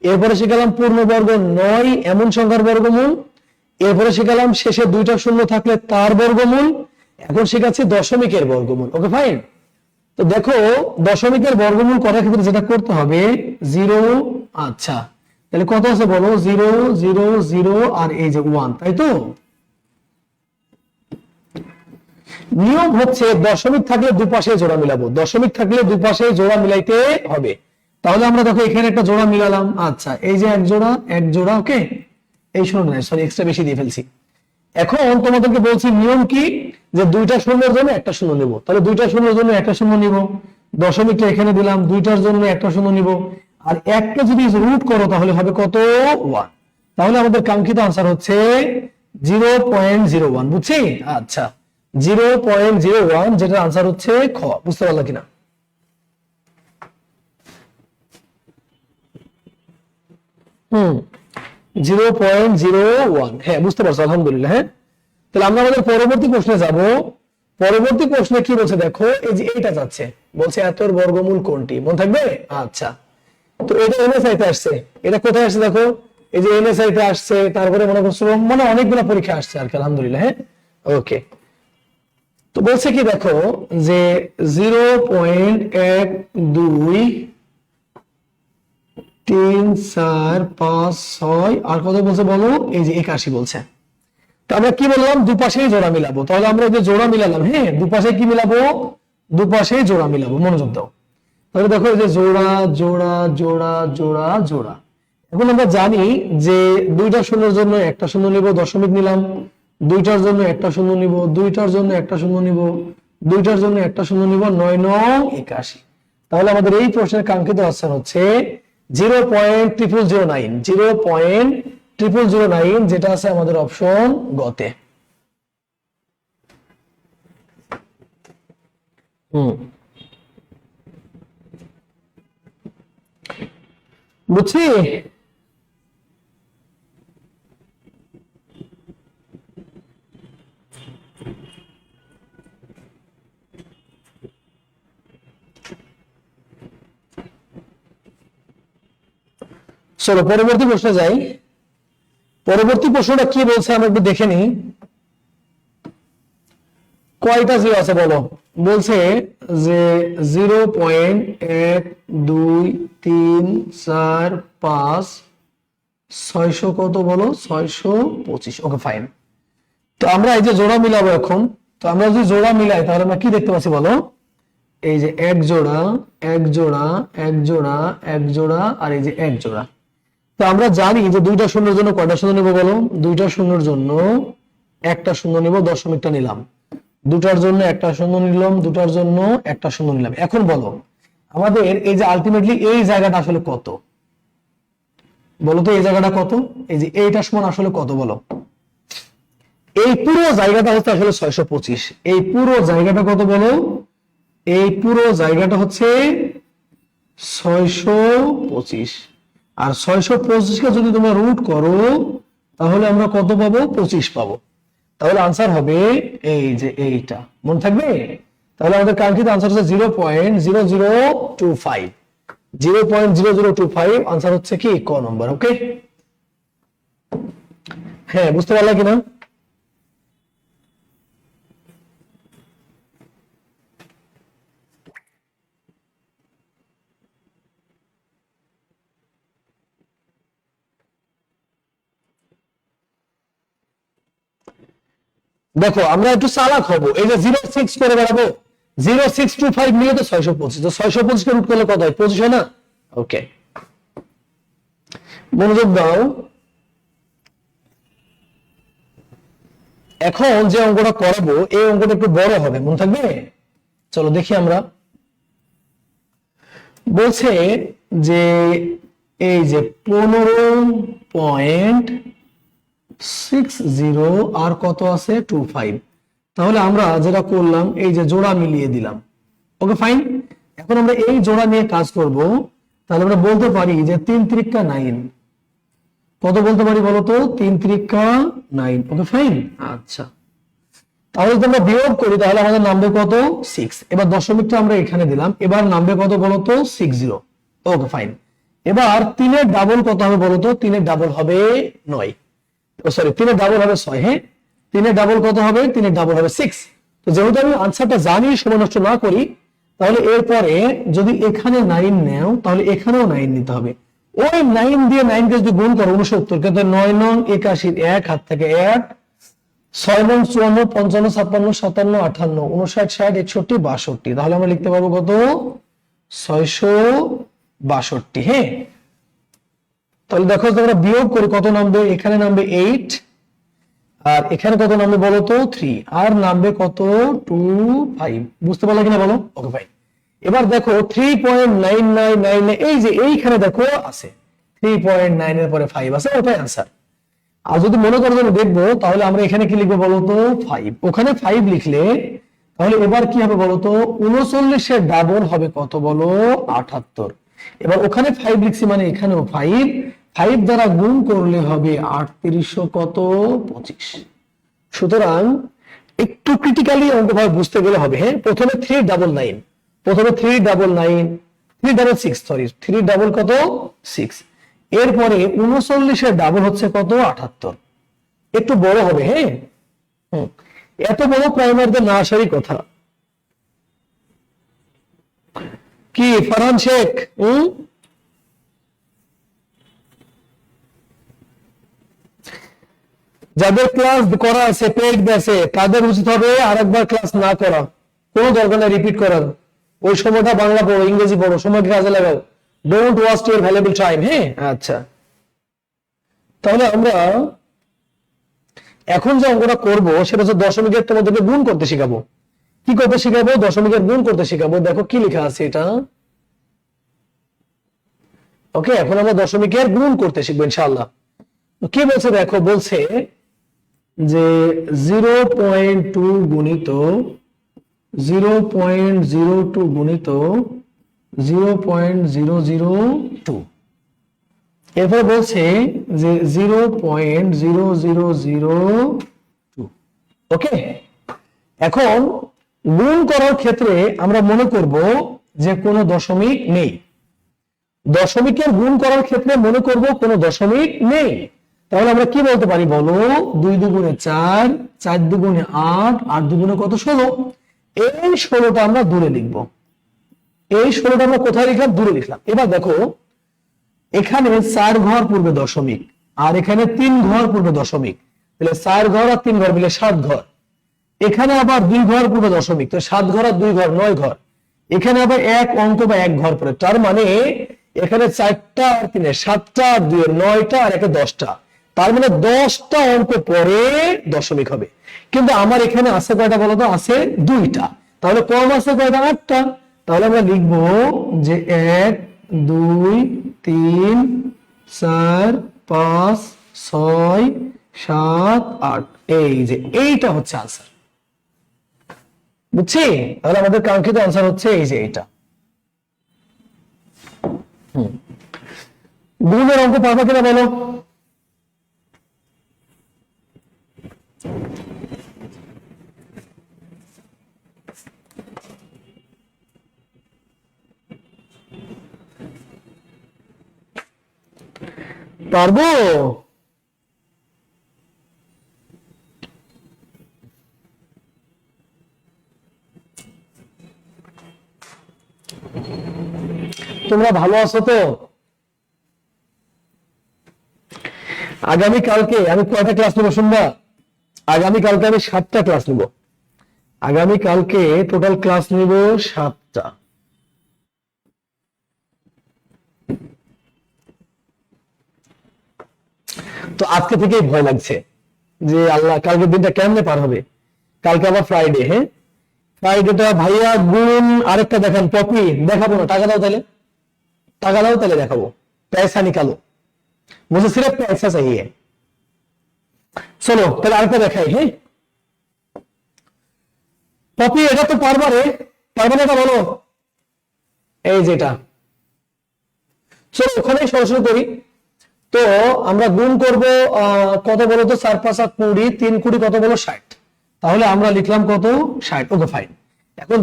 এরপরে শেখালাম পূর্ণবর্গ নয় এমন সংখ্যার বর্গমূল, এরপরে শিখালাম শেষে দুইটা শূন্য থাকলে তার বর্গমূল, এখন শিখাচ্ছি দশমিকের বর্গমূল। Okay fine. তো দেখো দশমিকের বর্গমূল করার ক্ষেত্রে যেটা করতে হবে 0। আচ্ছা, তাহলে কত আছে বলো, 0 0 0 আর এই যে 1, তাই তো? নিয়ম হচ্ছে দশমিক থাকলে দুপাশে জোড়া মিলাবো, দশমিক থাকলে দুপাশে জোড়া মিলাইতে হবে। তাহলে আমরা দেখো এখানে একটা জোড়া মিলালাম। আচ্ছা, এই যে এক জোড়া, ওকে। এই শূন্য নাই, সরি এক্সট্রা বেশি দিয়ে ফেলছি। এখন তোমাদেরকে বলছি নিয়ম কি, যে দুইটা শূন্যের জন্য একটা শূন্য নেব, তাহলে দুইটা শূন্যের জন্য একটা শূন্য নিব, দশমিকটা এখানে দিলাম, দুইটার জন্য একটা শূন্য নিব, আর একটা যদি রুট করো তাহলে হবে কত 1। তাহলে আমাদের কাঙ্ক্ষিত আনসার হচ্ছে 0.01। বুঝছি? আচ্ছা, 0.01 যেটা আনসার হচ্ছে খ। বুঝতে পারলা কিনা? হুম, 0.01। হ্যাঁ, বুঝতে পারছো, আলহামদুলিল্লাহ। হ্যাঁ, তাহলে আমরা আমাদের পরবর্তী প্রশ্নে যাব। পরবর্তী প্রশ্নে কি বলছে দেখো, এই যে এইটা যাচ্ছে, বলছে এতর বর্গমূল কোনটি, মনে থাকবে? আচ্ছা, তো এটা এনএসআই তে আসছে, এটা কোথায় আসছে দেখো, এই যে এনএসআই তে আসছে, তারপরে মনে করছো মানে অনেকগুলো পরীক্ষা আসছে আর কি, আলহামদুলিল্লাহ। হ্যাঁ, ওকে। তো বলছে কি দেখো যে 0.12345 আর কত বলছে বলো, এই যে 81 বলছে। তো আমরা কি বললাম, দুপাশেই জোড়া মিলাবো, তাহলে আমরা যে জোড়া মিলালাম, হ্যাঁ দুপাশে কি মিলাবো, দুপাশেই জোড়া মিলাবো, মনোযোগ দাও। তাহলে দেখো এই যে জোড়া জোড়া জোড়া জোড়া জোড়া। এখন আমরা জানি যে দুইটা শূন্যের জন্য একটা শূন্য নিব, দশমিক নিলাম, দুইটার জন্য একটা শূন্য নিব, দুইটার জন্য একটা শূন্য নিব, দুইটার জন্য একটা শূন্য নিব, 9×9=81। তাহলে আমাদের এই প্রশ্নের কাঙ্ক্ষিত আনসার হচ্ছে 0.0009, 0.0009, যেটা আছে আমাদের অপশন গতে। বুঝছি? চলো পরবর্তী প্রশ্নে যাই। পরবর্তী প্রশ্নটা কি বলছে আমরা একটু দেখে নিই। কয়টা জিরো আছে বলো? বলছে যে 0.12345 কত বলো, 625। Okay fine. তো আমরা এই যে জোড়া মিলাবো এখন, তো আমরা যদি জোড়া মিলাই তাহলে আমরা কি দেখতে পাচ্ছি বলো, এই যে এক জোড়া এক জোড়া এক জোড়া এক জোড়া আর এই যে এক জোড়া। তো আমরা জানি যে দুইটা শূন্যের জন্য কয়টা শূন্য নিব বলো, দুইটা শূন্যের জন্য একটা শূন্য নিব, দশমিকটা নিলাম, দুটার জন্য একটা শূন্য নিলাম, দুটার জন্য একটা শূন্য নিলাম। এখন বলো আমাদের এই যে আলটিমেটলি এই জায়গাটা আসলে কত বলো তো, এই জায়গাটা কত, এই যে এইটা সমান আসলে কত বলো? এই পুরো জায়গাটা হচ্ছে আসলে 625। এই পুরো জায়গাটা কত বলো? এই পুরো জায়গাটা হচ্ছে 625। আর 625কে যদি তোমরা রুট করো তাহলে আমরা কত পাবো? 25 পাবো। তাহলে আনসার হবে এই যে এইটা, মনে থাকবে? তাহলে আমাদের কাঙ্ক্ষিত আনসার হচ্ছে 0.0025। 0.0025 আনসার হচ্ছে কি ক নম্বর। ওকে, হ্যাঁ বুঝতে পারলা কিনা? দেখো আমরা একটু চালাক হব, এই যে 0.6 করে বেড়াবো, 0.625 মিলে তো 625, তো 625 কে রুট করলে কত হয়? 25 হয় না? ওকে, মনোযোগ দাও। এখন যে অঙ্কটা করাবো এই অঙ্কটা একটু বড় হবে, মনে থাকবে? চলো দেখি আমরা। বলছে যে এই যে 15.60 আর কত আছে 25। তাহলে আমরা যেটা করলাম এই যে জোড়া মিলিয়ে দিলাম। Okay fine. এখন আমরা এই জোড়া নিয়ে কাজ করব। তাহলে আমরা বলতে পারি যে 3 3 9। কত বলতে পারি বলতো? 3 3 9। Okay fine. আচ্ছা, তাহলে যদি আমরা বিয়োগ করি তাহলে আমাদের নামবে কত? 6। এবার দশমিকটা আমরা এখানে দিলাম, এবার নামবে কত বলতো? 60। Okay fine. এবার 3 এর ডাবল কত হবে বলতো? 3 এর ডাবল হবে 9। সরি, 3 এর ডাবল হবে 6। হ্যাঁ, 3 এর ডাবল কত হবে? 3 এর ডাবল হবে 6। তো যেহেতু আমি আনসারটা জানি, সময় নষ্ট না করি, তাহলে এরপরে যদি এখানে 9 নেও তাহলে এখানেও 9 নিতে হবে। ওই 9 দিয়ে 9 কে যদি গুণ করো 69, কিন্তু 9 9 81, এক হাত থেকে 1, 6 9 54, 55, 56, 57, 58, 59, 60, 61, 62। তাহলে আমরা লিখতে পারবো কত? 662। হ্যাঁ, তাহলে দেখো আমরা বিয়োগ করি কত নামবে? এখানে নামবে 8, আর এখানে কত নামবে বলো তো? 3, আর নামবে কত? 25। বুঝতে পারলে কিনা বলো? Okay fine. এবার দেখো 3.999, এই যে এইখানে দেখো আছে 3.9 এর পরে 5 আছে, ওটাই आंसर। আর যদি মনে করো আমি দেখবো তাহলে আমরা এখানে কি লিখবো বলতো? 5। ওখানে 5 লিখলে তাহলে এবার কি হবে বলতো? 39 এর ডাবল হবে কত বলো? 78। এবার ওখানে 5 লিখছি মানে এখানেও 5, 5 দ্বারা গুণ করলে হবে 38 কত? 25। সুতরাং একটু ক্রিটিক্যালি অঙ্কভাবে বুঝতে গেলে হবে। হ্যাঁ, প্রথমে 399, প্রথমে 399, 366, সরি 3 ডাবল কত 6, এরপরে 39 ডাবল হচ্ছে কত 78, একটু বড় হবে। হ্যাঁ, এত বড় প্রাইমারিতে না আসারই কথা। কি ফারহান শেখ, যাদের ক্লাস করা আছে পেড ব্যাচে তাদের উচিত হবে আরেকবার ক্লাস না করা, কোনো দরকার নেই রিপিট করার। ওই সময়টা বাংলা পড়ো, ইংরেজি পড়ো, সময়কে কাজে লাগাও। Don't waste your valuable time. হ্যাঁ, আচ্ছা, তাহলে আমরা এখন যে অঙ্কটা করবো সেটা হচ্ছে দশমিকের তোমাদেরকে গুণ করতে শিখাবো। কি করতে শিখাবো? দশমিকের গুণ করতে শিখাবো। দেখো কি লেখা আছে এটা। ওকে, এখন আমরা দশমিকের গুণ করতে শিখবো ইনশাআল্লাহ। কি বলছে দেখো, বলছে যে 0.2 গুণিত 0.02 গুণিত 0.002, এরপর বলছে যে 0.0002। ওকে, এখন গুণ করার ক্ষেত্রে আমরা মনে করব যে কোনো দশমিক নেই। দশমিকের গুণ করার ক্ষেত্রে মনে করব কোনো দশমিক নেই। তাহলে আমরা কি বলতে পারি বলো? 2 দুগুণে 4, 4 দুগুণে 8, 8 দুগুণে কত 16। এই 16টা আমরা দূরে লিখব। এই 16টা আমরা কোথায় লিখলাম? দূরে লিখলাম। এবার দেখো, এখানে 4 ঘর পূর্বে দশমিক আর এখানে 3 ঘর পূর্বে দশমিক, তাহলে 4 ঘর আর 3 ঘর মিলে 7 ঘর। এখানে আবার 2 ঘর পূর্বে দশমিক, তো 7 ঘর আর 2 ঘর 9 ঘর। এখানে আবার এক অঙ্ক বা এক ঘর পরে, তার মানে এখানে 4টা আর 3 7টা আর 2 9টা আর 1 10টা, তার মানে 10টা অঙ্ক পরে দশমিক হবে। কিন্তু আমার এখানে আছে কয়টা বলো তো? আছে 2টা, তাহলে কম আছে কয়টা? 8টা। তাহলে আমরা লিখবো যে 1 2 3 4 5 6 7 8, এই যে এইটা হচ্ছে আনসার। বুঝছি? তাহলে আমাদের কাঙ্ক্ষিত আনসার হচ্ছে এই যে এটা। গুণের অঙ্ক পারবা কিনা বলো? পারবো? তোমরা ভালো আছো তো? আগামী কালকে আমি কয়টা ক্লাস নেবো শুনবা? আগামী কালকে আমি 7টা ক্লাস নেব। আগামী কালকে টোটাল ক্লাস নেব 7টা। তো আজকে থেকেই ভয় লাগছে যে আল্লাহ কালকের দিনটা কেমনে পার হবে। কালকে আবার ফ্রাইডে। হ্যাঁ, ফ্রাইডেটা ভাইয়া গুণ আরেকটা দেখান। পপি দেখাবো না, টাকা দাও তাহলে, টাকা দাও তাহলে দেখাবো। पैसा निकालो, मुझे सिर्फ पैसा चाहिए। চলো তাহলে আরেকটা দেখাই। হ্যাঁ, পপি এটা তো পারবা রে, পারবা না এটা বলো। এই যেটা, চলো ওখানেই সরাসরি করি। তো আমরা গুণ করব কত বলো তো? 4 5 8 20, 3 20 কত বলো? 60। তাহলে আমরা লিখলাম কত? 60। Okay fine. এখন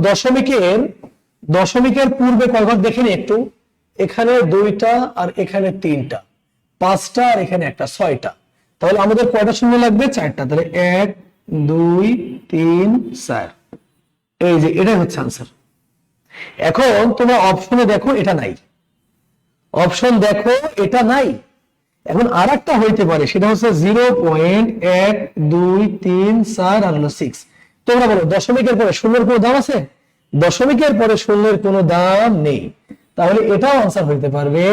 দশমিকের পূর্বে কয় ঘর দেখেনি একটু? এখানে 2টা আর এখানে 3টা, 5টা আর এখানে একটা, 6টা। তাহলে আমাদের কয়টা শূন্য লাগবে? 4টা। তাহলে 1 2 3 4, এই যে এটাই হচ্ছে আনসার। এখন তোমরা অপশনে দেখো এটা নাই, অপশন দেখো এটা নাই। এখন আর একটা হইতে পারে, সেটা হচ্ছে 0.123 আর হলো 6। তোমরা বলো দশমিকের পরে শূন্যের কোনো দাম আছে? দশমিকের পরে শূন্যের কোনো দাম নেই, তাহলে এটাও আনসার হইতে পারবে,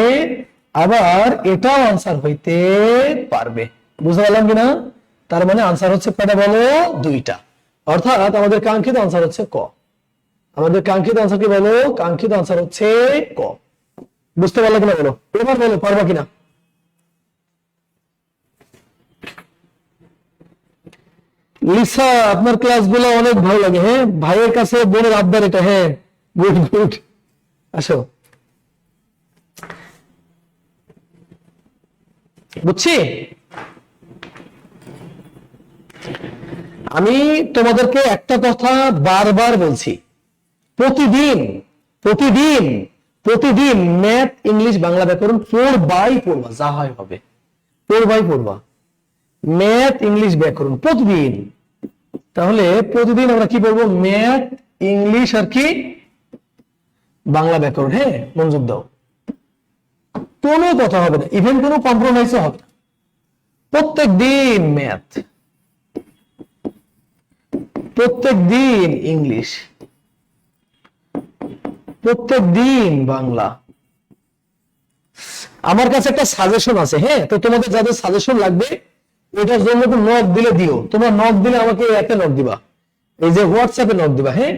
আবার এটাও আনসার হইতে পারবে। বুঝতে পারলাম কিনা? তার মানে আনসার হচ্ছে কয়টা বলো? 2টা। অর্থাৎ আমাদের কাঙ্ক্ষিত আনসার হচ্ছে ক। আমাদের কাঙ্ক্ষিত আনসার কি বলো? কাঙ্ক্ষিত আনসার হচ্ছে ক। বুঝতে পারলো কিনা বলো? এবার বলো পারবা কিনা? লিসা, আপনার ক্লাসগুলো অনেক ভালো লাগে। হ্যাঁ, ভাইয়ের কাছে বোনের আবদার এটা। হ্যাঁ, গুড গুড, আসো। বুঝছি। আমি তোমাদেরকে একটা কথা বারবার বলছি, প্রতিদিন প্রতিদিন প্রতিদিন ম্যাথ, ইংলিশ, বাংলা ব্যাকরণ পড়বা, যা হয় হবে, পড়বা ম্যাথ, ইংলিশ, ব্যাকরণ প্রতিদিন। তাহলে প্রতিদিন আমরা কি পড়বো? ম্যাথ, ইংলিশ আর কি বাংলা ব্যাকরণ। হ্যাঁ, মনোযোগ দাও, কোনো কথা হবে না, ইভেন কোনো কম্প্রোমাইজও হবে না। প্রত্যেক দিন ম্যাথ, প্রত্যেক দিন ইংলিশ, প্রত্যেক দিন বাংলা। আমার কাছে একটা সাজেশন আছে, হ্যাঁ, তো তোমাদের যাদের সাজেশন লাগবে ওইটার জন্য একটু নক দিলে দিও। তোমরা নক দিলে আমাকে এতে নক দিবা, এই যে হোয়াটসঅ্যাপে নক দিবা। হ্যাঁ,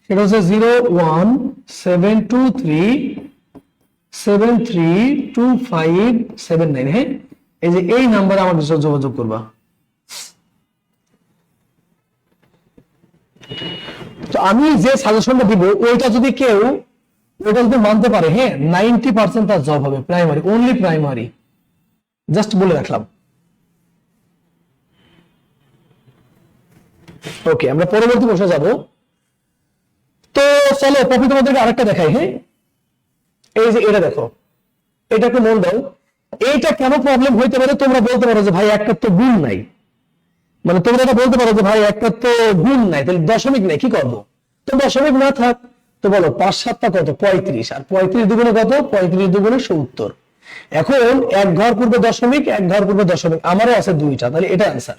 সেটা হচ্ছে 01723732579। হ্যাঁ, এই যে এই নাম্বারে আমার সাথে যোগাযোগ করবা। তো আমি যে সাজেশনটা দিব ওইটা যদি কেউ ওইটা যদি মানতে পারে, হ্যাঁ, 90% তার জব হবে, প্রাইমারি, অনলি প্রাইমারি। জাস্ট বলে রাখলাম। ওকে, আমরা পরবর্তী প্রশ্নে যাব। তো চলো কপি তোমাদেরকে আরেকটা দেখাই। হ্যাঁ, এই যে এটা দেখো, এটা একটু মন দাও। এইটা কেন প্রবলেম হইতে পারে? তোমরা বলতে পারো যে ভাই একটা তো গুণ নাই, মানে তোমরা এটা বলতে পারো যে ভাই একটা তো গুণ নাই, তাহলে দশমিক নাই, কি করবো? তো দশমিক না থাক, তো বলো 5 7 কত? 35, আর 35 দুগুণে কত? 35 দুগুণে 70। এখন এক ঘর পূর্বে দশমিক, এক ঘর পূর্বে দশমিক, আমারও আছে দুইটা, তাহলে এটা আনসার।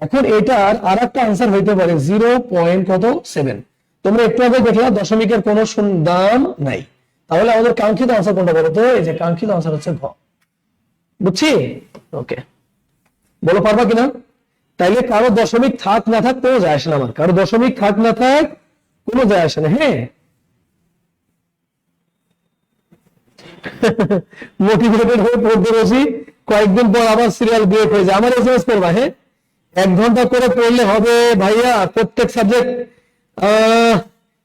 এখন এটার আর একটা আনসার হইতে পারে 0.7। তোমরা একটু আগে দেখলা দশমিকের কোনো দাম নাই, তাহলে আমাদের কাঙ্ক্ষিত আনসার কোনটা বলো তো? এই যে কাঙ্ক্ষিত আনসার হচ্ছে ঘ। বুঝছি? ওকে, বলো পারবা কিনা? তাইলে কারো দশমিক থাক না থাক কোনো যায় আসে না, আমার কারো দশমিক থাক না থাক কোনো যায় আসে না। হ্যাঁ, মোটিভেটেড হয়ে পড়তে বসি, কয়েকদিন পর আবার সিরিয়াল ব্রেক হয়ে যায়। আমার এসএমএস করবা, হ্যাঁ, 1 ঘন্টা করে পড়লে হবে ভাইয়া প্রত্যেক সাবজেক্ট।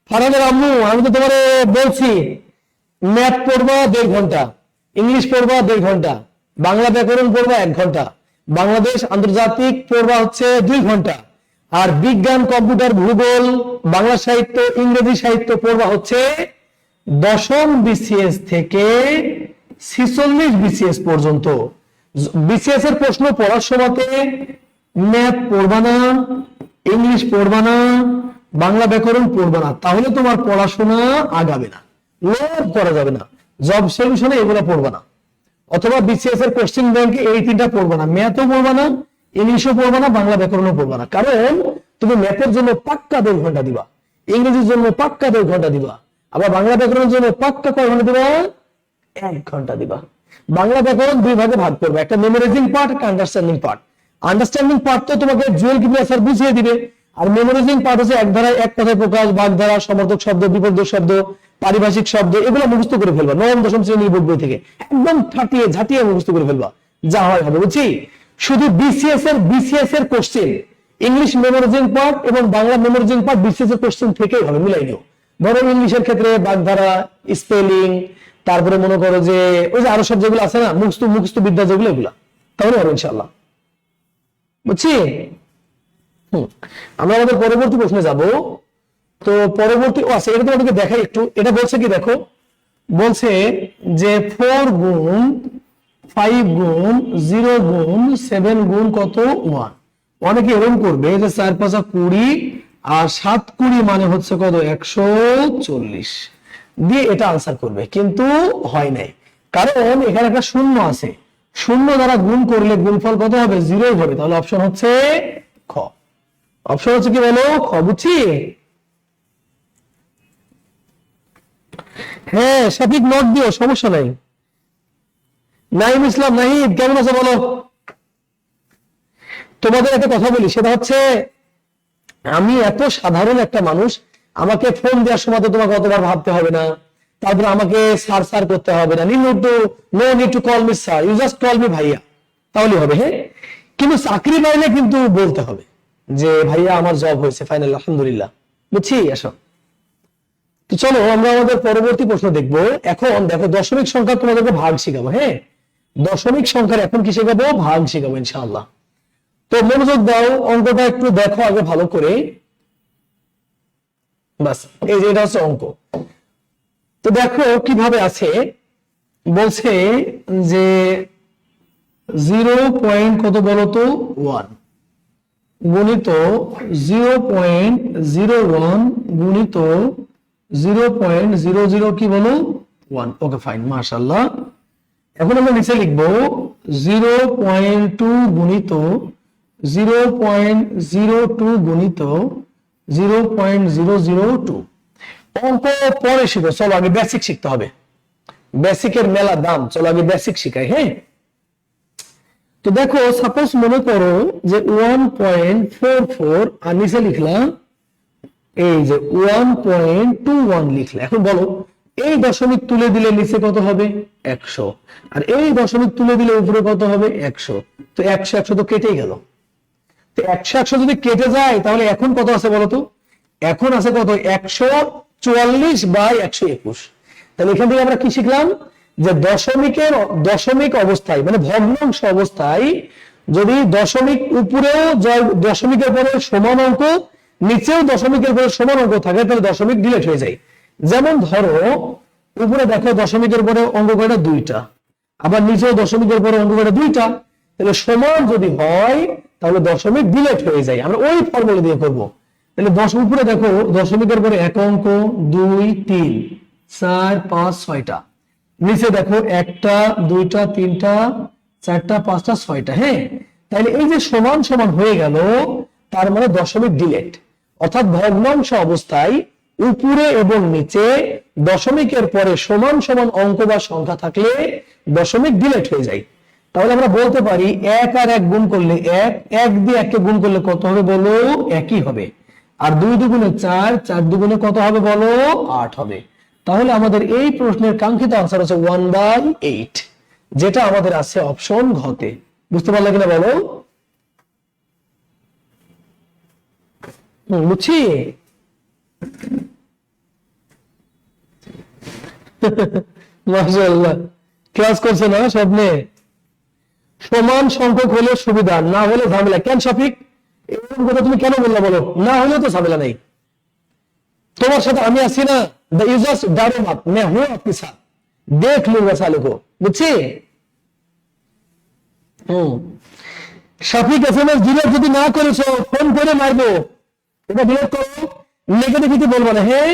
ফারহানের আম্মু, আমি তো তোমারে বলছি ম্যাথ পড়বা 1.5 ঘন্টা, ইংলিশ পড়বা 1.5 ঘন্টা, বাংলা ব্যাকরণ পড়বা 1 ঘন্টা, বাংলাদেশ আন্তর্জাতিক পড়বা হচ্ছে 2 ঘন্টা, আর বিজ্ঞান, কম্পিউটার, ভূগোল, বাংলা সাহিত্য, ইংরেজি সাহিত্য পড়বা হচ্ছে 10ম বিসিএস থেকে 46 বিসিএস পর্যন্ত। বিসিএস এর প্রশ্ন পড়ার সময়তে ম্যাথ পড়বা না, ইংলিশ পড়বা না, বাংলা ব্যাকরণ পড়বা না, তাহলে তোমার পড়াশোনা আগাবে না, লাভ করা যাবে না। জব সলিউশনে এগুলো পড়বা না, অথবা বিসিএস এর কোশ্চেন ব্যাংকে এই 3টা পড়বা না, ম্যাথও পড়বা না, ইংলিশও পড়বা না, বাংলা ব্যাকরণও পড়বা না। কারণ তুমি ম্যাথের জন্য পাক্কা 1.5 ঘন্টা দিবা, ইংরেজির জন্য পাক্কা 1.5 ঘন্টা দিবা, আবার বাংলা ব্যাকরণের জন্য পাক্কা কয় ঘন্টা দিবা? 1 ঘন্টা দিবা। বাংলা ব্যাকরণ 2 ভাগে ভাগ করবে, একটা মেমোরাইজিং পার্ট, একটা আন্ডারস্ট্যান্ডিং পার্ট। আন্ডারস্ট্যান্ডিং পার্ট তো তোমাকে জুয়েল কি স্যার বুঝিয়ে দিবে, আর মেমোরাইজিং পার্ট হচ্ছে এক ধারায় এক কথায় প্রকাশ, বাগধারা, সমর্থক শব্দ, বিপরীত শব্দ, পারিভাষিক শব্দ, এগুলো মুখস্থ করে ফেলবা 9ম 10ম শ্রেণীর বোর্ড বই থেকে, একদম ঝাঁটিয়ে মুখস্থ করে ফেলবা, যা হয় হবে। বুঝছি? শুধু বিসিএস এর কোশ্চেন ইংলিশ মেমোরাইজিং পার্ট এবং বাংলা মেমোরাইজিং পার্ট বিসিএস এর কোশ্চেন থেকেই হবে, মিলাই নিও। ধরো ইংলিশের ক্ষেত্রে বাগধারা, স্পেলিং, তারপরে মনে করো যে ওই যে আরো সব যেগুলো আছে না মুখস্থ বিদ্যা যেগুলো, এগুলা তাহলে হবে ইনশাআল্লাহ। বুঝছি? আমরা আমাদের পরবর্তী প্রশ্নে যাব। তো পরবর্তী আচ্ছা, এটা তোমাদেরকে দেখাই একটু। এটা বলছে কি দেখো, বলছে যে 4 গুণ 5 গুণ 0 গুণ 7 গুণ কত 1। অনেকে এরকম করবে যে 4 5 20 আর 7 20 মানে হচ্ছে কত 140 দিয়ে এটা আনসার করবে, কিন্তু হয় নাই, কারণ এখানে একটা শূন্য আছে। শূন্য দ্বারা গুণ করলে গুণফল কত হবে? 0 হবে। তাহলে অপশন হচ্ছে খ। অপশন হচ্ছে কি বলো? খ। বুঝছি? হ্যাঁ, সঠিক নোট দিও, সমস্যা নাই। নাইম ইসলাম, নাহিদ কেমন আছো বলো? তোমাদের একটা কথা বলি, সেটা হচ্ছে আমি এত সাধারণ একটা মানুষ, আমাকে ফোন দেওয়ার সময় তো তোমাকে অতবার ভাবতে হবে না, তারপরে আমাকে স্যার করতে হবে না, no need to call me sir, you just call me ভাইয়া, তাহলে হবে। হ্যাঁ, কিন্তু চাকরি পাইলে কিন্তু বলতে হবে যে ভাইয়া আমার জব হয়েছে ফাইনাল, আলহামদুলিল্লাহ। বুঝছি? আসো, তো চলো আমরা আমাদের পরবর্তী প্রশ্ন দেখবো। এখন দেখো দশমিক সংখ্যা তোমাদেরকে ভাগ শিখাবো। হ্যাঁ, দশমিক সংখ্যার এখন কি শেখাবো? ভাগ শিখাবো ইনশাআল্লাহ। তো মনোযোগ দাও, অঙ্কটা একটু দেখো আগে ভালো করে। বাস, এই যে এটা হচ্ছে অঙ্ক। তো দেখো কিভাবে আছে, বলছে যে 0. কত বলতো 1 গুণিত 0.01 গুণিত 0.00 কি বলো 1। ওকে ফাইন, মাশাআল্লাহ। এখন আমরা নিচে লিখবো 0.2 গুণিত 0.02 গুণিত 0.002। অঙ্ক পরে শিখো, চলো আগে বেসিক শিখতে হবে। বেসিকের মেলা দাম, চলো আগে বেসিক শিখাই। হ্যাঁ, তো দেখো সাপোজ মনে করো যে 1.44 আর নিচে লিখলাম এই যে 1.21 লিখলে। এখন বলো এই দশমিক তুলে দিলে নিচে কত হবে 100, আর এই দশমিক তুলে দিলে উপরে কত হবে 100। তো 100 তো কেটেই গেল। তো 100 যদি কেটে যায় তাহলে এখন কত আছে বলতো, এখন আছে কত 144/121। তাহলে এখান থেকে আমরা কি শিখলাম, যে দশমিক অবস্থায় মানে ভগ্নাংশ অবস্থায় যদি দশমিক উপরেও দশমিকের পরে সমান অঙ্ক, নিচেও দশমিকের পরে সমান অঙ্ক থাকে তাহলে দশমিক ডিলিট হয়ে যায়। যেমন ধরো উপরে দেখো দশমিকের পরে অঙ্ক কয়টা 2টা, আবার নিচেও দশমিকের পরে অঙ্ক কয়টা 2টা, তাহলে সমান যদি হয় তাহলে দশমিক ডিলিট হয়ে যায়। আমরা ওই ফর্মুলা দিয়ে করব। তাহলে উপরে দেখো দশমিকের পরে এক অঙ্ক 2 3 4 5 6টা, নিচে দেখো 1টা 2টা 3টা 4টা 5টা 6টা। হ্যাঁ, তাহলে এই যে সমান সমান হয়ে গেল, তার মানে দশমিক ডিলিট। অর্থাৎ ভগ্নাংশ অবস্থায় উপরে এবং নিচে দশমিকের পরে সমান সমান অঙ্ক বা সংখ্যা থাকলে দশমিক ডিলিট হয়ে যায়। তাহলে আমরা বলতে পারি 1 আর 1 গুণ করলে 1, 1 দিয়ে 1 কে গুণ করলে কত হবে বলো, একই হবে। আর 2 দুগুণে 4, 4 দুগুণে কত হবে বলো 8 হবে। তাহলে আমাদের এই প্রশ্নের কাঙ্ক্ষিত আনসার হচ্ছে 1/8, যেটা আমাদের আছে অপশন ঘতে। বুঝতে পারলে কিনা বলো? বুঝছি? মাশাআল্লাহ, ক্লাস করছে না স্বপ্নে। সমান সংখ্যক হলে সুবিধা, না হলে ঝামেলা। কেন শফিক এরকম কথা তুমি কেন বললা বলো? না হলে তো ঝামেলা নেই, তোমার সাথে আমি আছি না। द यूजर्स डरो मत, मैं हूं आपके साथ, देख लूंगा सालों को। বুঝছি? শফিক এসএমএস ডিলিট যদি না করেছো ফোন করে মারবো, এটা ডিলিট করো, নেগেটিভিটি বলবো না। হ্যাঁ,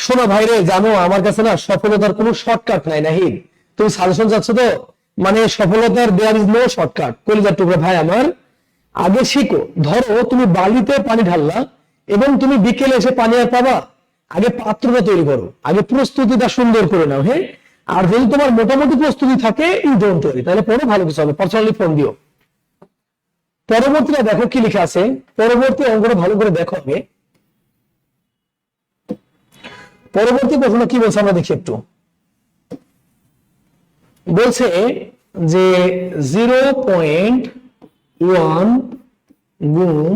শোনো ভাইরে, জানো আমার কাছে না সফলতার কোনো শর্টকাট নাই। নাহিদ তুমি সাজেশন চাচ্ছ তো, মানে সফলতার দেয়ার ইজ নো শর্টকাট। কলিজার টুকরা ভাই আমার, আগে শিখো। ধরো তুমি বালিতে পানি ঢাললা এবং তুমি বিকেলে এসে পানি আর পাবা, আগে পাত্রটা তৈরি করো, আগে প্রস্তুতিটা সুন্দর করে নাও। হ্যাঁ, আর যদি তোমার মোটামুটি প্রস্তুতি থাকে ইউ ডোন্ট তৈরি, তাহলে পরে ভালো কিছু হবে। পার্সোনালি ফোন দিও। পরবর্তীটা দেখো কি লেখা আছে, পরবর্তী অঙ্কটা ভালো করে দেখো আগে। পরবর্তী প্রশ্ন কি বলছে আমরা দেখি একটু। বলছে যে 0.1 গুণ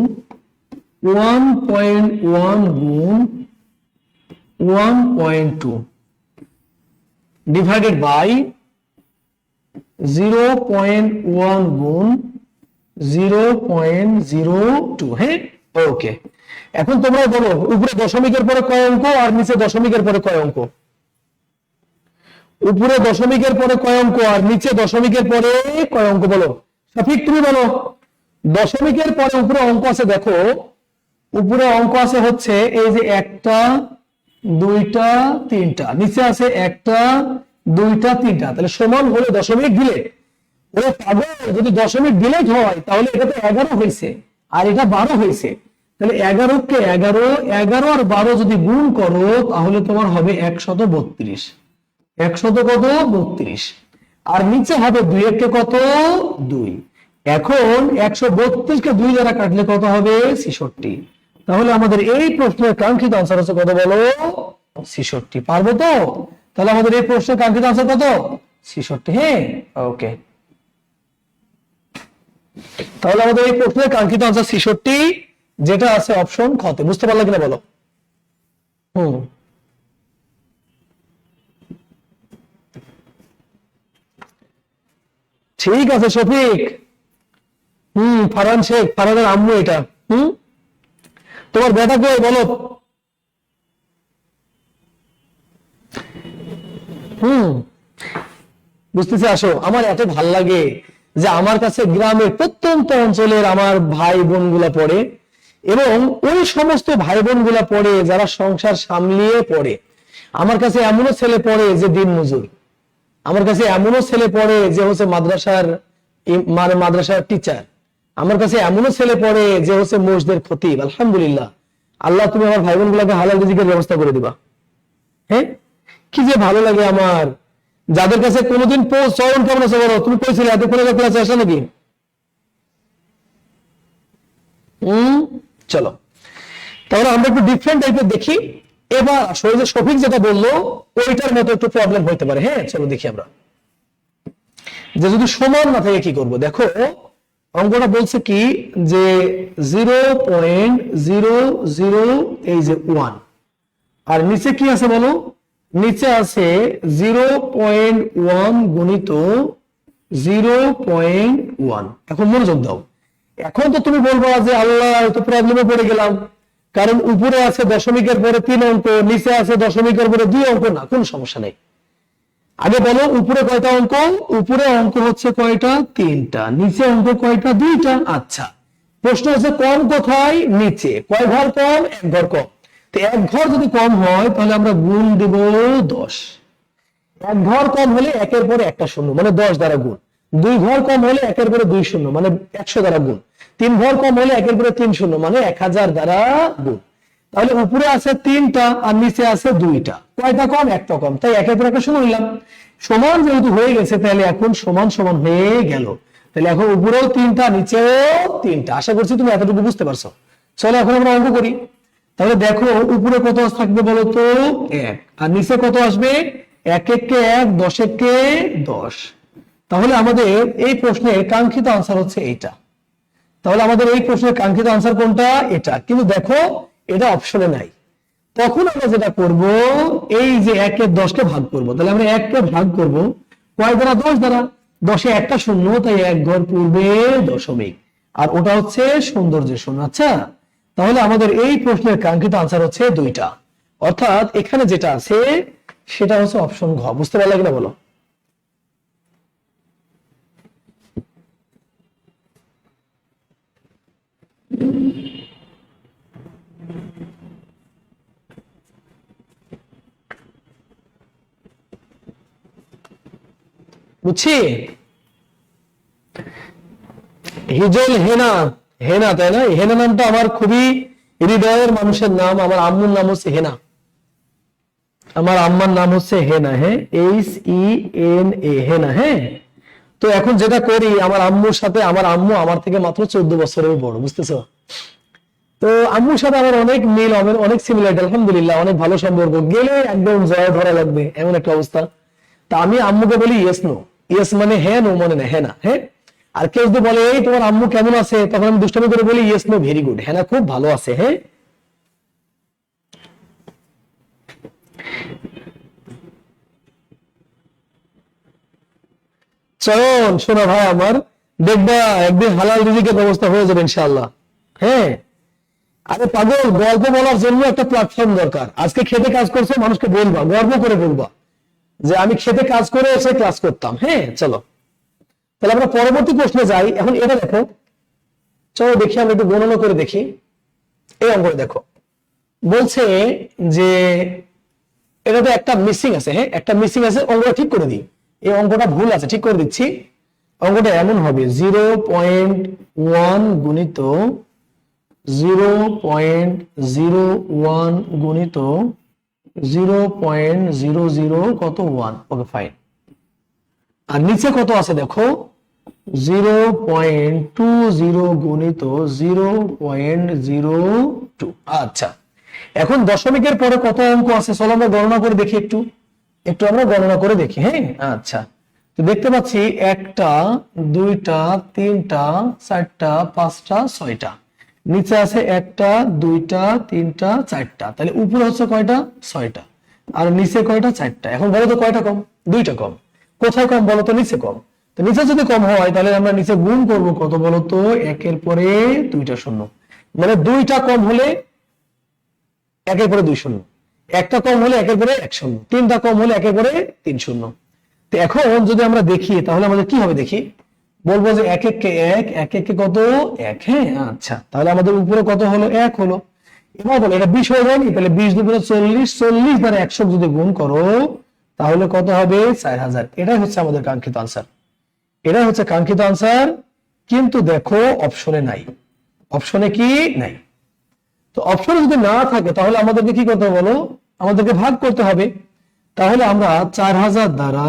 1.1 গুণ 1.2 ডিভাইডেড বাই 0.1 গুণ 0.02। হ্যাঁ, ওকে। এখন তোমরা বলো উপরে দশমিকের পরে কয় অঙ্ক আর নিচে দশমিকের পরে কয় অঙ্ক? উপরে দশমিকের পরে কয় অঙ্ক আর নিচে দশমিকের পরে কয় অঙ্ক বলো? সঠিক তুমি বলো। দশমিকের পরে উপরে অঙ্ক আছে, দেখো উপরে অঙ্ক আছে হচ্ছে এই যে 1টা 2টা 3টা, নিচে আছে 1টা 2টা 3টা, তাহলে সমান হলে দশমিক ডিলিট। ওরে পাগল, যদি দশমিক ডিলিট হয় তাহলে এটা তো 11 হয়েছে আর এটা 12 হয়েছে। তাহলে 11 কে 11 আর 12 যদি গুণ করো তাহলে তোমার হবে 132। 100 কত 32, আর নিচে হবে 2 কে কত 2। এখন 132 কে 2 দ্বারা কাটলে কত হবে 66। তাহলে আমাদের এই প্রশ্নের কাঙ্ক্ষিত আনসার হচ্ছে কত বলো 66। পারবো তো? তাহলে আমাদের এই প্রশ্নের কাঙ্ক্ষিত আনসার কত 66। হ্যাঁ, ওকে। তাহলে আমাদের এই প্রশ্নের কাঙ্ক্ষিত আনসার 66, যেটা আছে অপশন খতে। বুঝতে পারলে কিনা বলো? ঠিক আছে শফিক। ফারহান শেখ, ফারহানের আম্মু এটা। তোমার বেটা কই বলো। বুঝতেছি। আসো, আমার এত ভাল লাগে যে আমার কাছে গ্রামের প্রত্যন্ত অঞ্চলের আমার ভাই বোন গুলা পড়ে, এবং ওই সমস্ত ভাই বোন গুলা পড়ে যারা সংসার সামলিয়ে পড়ে। আমার কাছে এমনও ছেলে পড়ে যে দিন মজুর, আমার কাছে এমনও ছেলে পড়ে যে হচ্ছে মাদ্রাসার টিচার, আমার কাছে এমনও ছেলে পড়ে যে হচ্ছে মসজিদের খতিব। আলহামদুলিল্লাহ, আল্লাহ তুমি আমার ভাই বোন গুলাকে হালাল রিজিকের ব্যবস্থা করে দিবা। হ্যাঁ, কি যে ভালো লাগে আমার। যাদের কাছে কোনোদিন চরণ কেমন আছে বলো, তুমি কইছিলে এতক্ষণে ক্লাসে আসা নাকি? চলো তাহলে আমরা একটু ডিফারেন্ট টাইপের দেখি। এবার আসলে যে শফিক যেটা বললো ওইটার মতো একটু প্রবলেম হইতে পারে। হ্যাঁ, চলো দেখি আমরা যে যদি সমান না থাকে কি করব। দেখো অঙ্কটা বলছে কি যে 0.00 এই যে 1, আর নিচে কি আছে বলো, নিচে আছে 0.1 গুণিত 0.1। এখন মনোযোগ দাও। এখন তো তুমি বলবো যে আল্লাহ তো প্রবলেমে পড়ে গেলাম, কারণ উপরে আছে দশমিকের পরে 3 অঙ্ক, নিচে আছে দশমিকের পরে 2 অঙ্ক। না, কোন সমস্যা নেই। আগে বলো উপরে কয়টা অঙ্ক? উপরে অঙ্ক হচ্ছে কয়টা? 3টা। নিচে অঙ্ক কয়টা? 2টা। আচ্ছা, প্রশ্ন হচ্ছে কম কোথায়? নিচে। কয় ঘর কম? 1 ঘর কম। তো 1 ঘর যদি কম হয় তাহলে আমরা গুণ দেব 10। 1 ঘর কম হলে 1-এর পরে একটা শূন্য, মানে 10 দ্বারা গুণ। 2 ঘর কম হলে 1-এর পরে 2 শূন্য, মানে 100 দ্বারা গুণ। 3 ঘর কম হলে 1-এর পরে 3 শূন্য, মানে 1000 দ্বারা গুণ। তাহলে উপরে আছে 3টা আর নিচে আছে 2টা। কয়টা কম? একটা কম। তাই 1-এর পর একটা শূন্য নিলাম। সমান যেহেতু হয়ে গেছে তাহলে এখন সমান সমান হয়ে গেল। তাহলে এখন উপরেও 3টা, নিচেও 3টা। আশা করছি তুমি এতটুকু বুঝতে পারছো। চলো এখন আমরা অঙ্ক করি। তাহলে দেখো উপরে কত থাকবে বলো তো? 1। আর নিচে কত আসবে? 1-1-কে 1, 10-1-কে 10। তাহলে আমাদের এই প্রশ্নের কাঙ্ক্ষিত আনসার হচ্ছে এইটা। তাহলে আমাদের এই প্রশ্নের কাঙ্ক্ষিত আনসার কোনটা? এটা। কিন্তু দেখো এটা অপশনে নাই। তখন আমরা যেটা করব, এই যে 1-এর 10-কে ভাগ করব। তাহলে আমরা 1-কে ভাগ করব কয় দ্বারা? 10 দ্বারা। 10-এ একটা শূন্য, তাই 1 ঘর পূর্বে দশমিক, আর ওটা হচ্ছে সৌন্দর্যের শূন্য। আচ্ছা, তাহলে আমাদের এই প্রশ্নের কাঙ্ক্ষিত আনসার হচ্ছে 2টা। অর্থাৎ এখানে যেটা আছে সেটা হচ্ছে অপশন ঘ। বুঝতে পারলে কিনা বলো? বুঝছি। হিজল হেনা, হেনা তাই না? হেনা নামটা আমার খুবই হৃদয়ের মানুষের নাম। আমার আম্মুর নাম হচ্ছে হেনা, আমার আম্মার নাম হচ্ছে হেনা। হ্যাঁ, HENA, হেনা। হ্যাঁ, তো এখন যেটা করি, আমার আম্মুর সাথে, আমার আম্মু আমার থেকে মাত্র 14 বছরের বড়, বুঝতেছো? তো আম্মুর সাথে আমার অনেক মিল, অনেক সিমিলারিটি। আলহামদুলিল্লাহ, অনেক ভালো সম্পর্ক। গেলে একদম জয় ধরা লাগবে এমন একটা অবস্থা। তা আমি আম্মুকে বলি ইয়েস নো। ইয়েস মানে হ্যাঁ, নো মানে না। হ্যাঁ না, হ্যাঁ। আর কেউ যদি বলে এই তোমার আম্মু কেমন আছে, তখন আমি দুষ্টামি করে বলি ইয়েস নো ভেরি গুড। হ্যাঁ না, খুব ভালো আছে। হ্যাঁ, চয়ন শোনা ভাই আমার, দেখবা একদিন হালাল রিজিকের ব্যবস্থা হয়ে যাবে ইনশাআল্লাহ। হ্যাঁ, আরে পাগল, গল্প বলার জন্য একটা প্ল্যাটফর্ম দরকার। আজকে খেতে কাজ করছো, মানুষকে বলবা, গর্ব করে বলবা যে আমি খেতে কাজ করে এসে ক্লাস করতাম। হ্যাঁ, চলো তাহলে আমরা পরবর্তী প্রশ্নে যাই। এখন এটা দেখো, চলো দেখি আমরা একটু গণনা করে দেখি। এই অঙ্কটা দেখো, বলছে যে এটাতে একটা মিসিং আছে। হ্যাঁ, একটা মিসিং আছে, অঙ্কটা ঠিক করে দিই। এই অঙ্কটা ভুল আছে, ঠিক করে দিচ্ছি। অঙ্কটা এমন হবে 0.1 গুণিত 0.01 গুণিত 0.00 কত 1। Okay fine. আর নিচে কত আছে দেখো, 0.20 গুণিত 0.02। আচ্ছা, এখন দশমিকের পরে কত অঙ্ক আছে চলো আমরা গণনা করে দেখি। একটু আমরা গণনা করে দেখি। হ্যাঁ, আচ্ছা, তো দেখতে পাচ্ছি 1টা 2টা 3টা 4টা 5টা 6টা। নিচে আছে 1টা 2টা 3টা 4টা। তাহলে উপরে হচ্ছে কয়টা? 6টা। আর নিচে কয়টা? 4টা। এখন বলো তো কয়টা কম? 2টা কম। কোথায় কম বলো তো? নিচে কম। তো নিচে যদি কম হয় তাহলে আমরা নিচে গুণ করব কত বলতো, একের পরে দুইটা শূন্য, মানে দুইটা কম হলে একের পরে দুই শূন্য, একটা কম হলে একের পরে এক শূন্য, তিনটা কম হলে একের পরে তিন শূন্য। তো এখন যদি আমরা দেখি তাহলে আমাদের কি হবে দেখি, বলবো যে এক এককে এক, এক এককে কত এক, হ্যাঁ আচ্ছা, তাহলে আমাদের উপরে কত হলো এক হলো। এবার বলো এটা 20 হয়ে যায়নি, তাহলে 20 দুগুণে 40, 40 দ্বারা 100 যদি গুণ করো তাহলে কত হবে 4000। এটাই হচ্ছে আমাদের কাঙ্ক্ষিত আনসার, এটাই হচ্ছে কাঙ্ক্ষিত আনসার। কিন্তু দেখো অপশনে নাই, অপশনে কি নাই। তো অপশনে যদি না থাকে তাহলে আমাদেরকে কি করতে হবে বলো, আমাদেরকে ভাগ করতে হবে। তাহলে আমরা 4000 দ্বারা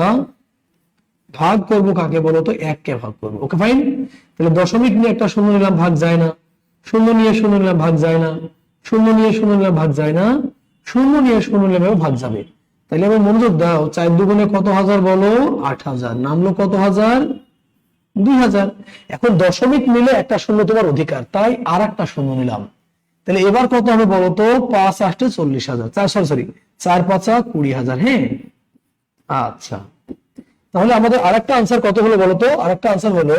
ভাগ করবো কাকে বলো তো, এককে ভাগ করবো। ওকে ফাইন, তাহলে দশমিক নিয়ে একটা শূন্য নিলাম, ভাগ যায় না, শূন্য নিয়ে শূন্য নিলাম, ভাগ যায় না, শূন্য নিয়ে শূন্য নিলাম, ভাগ যায় না, শূন্য নিয়ে শূন্য নিলাম, ভাগ যাবে। তাহলে এবার মনোযোগ দাও, 4 দুগুণে কত হাজার বলো, 8000, নামলো কত হাজার, 2000। এখন দশমিক নিলে একটা শূন্য তোমার অধিকার, তাই আর একটা শূন্য নিলাম। তাহলে এবার কত হবে বলতো, 5 8 40,000, 4 5 20,000। হ্যাঁ আচ্ছা, তাহলে আমাদের আরেকটা আনসার কত হলো বলতো, আরেকটা আনসার হলো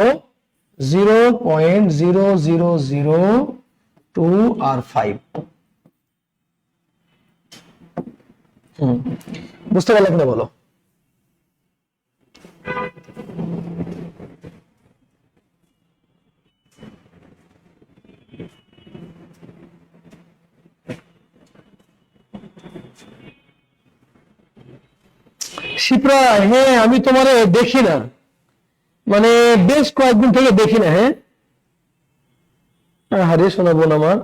0.0002 আর 5। বুঝতে পারলে কিনা বলো। শিপ্রা, হ্যাঁ আমি তোমারে দেখি না, মানে বেশ কয়েকদিন থেকে দেখি না। হ্যাঁ আরে শোনা বোন আমার,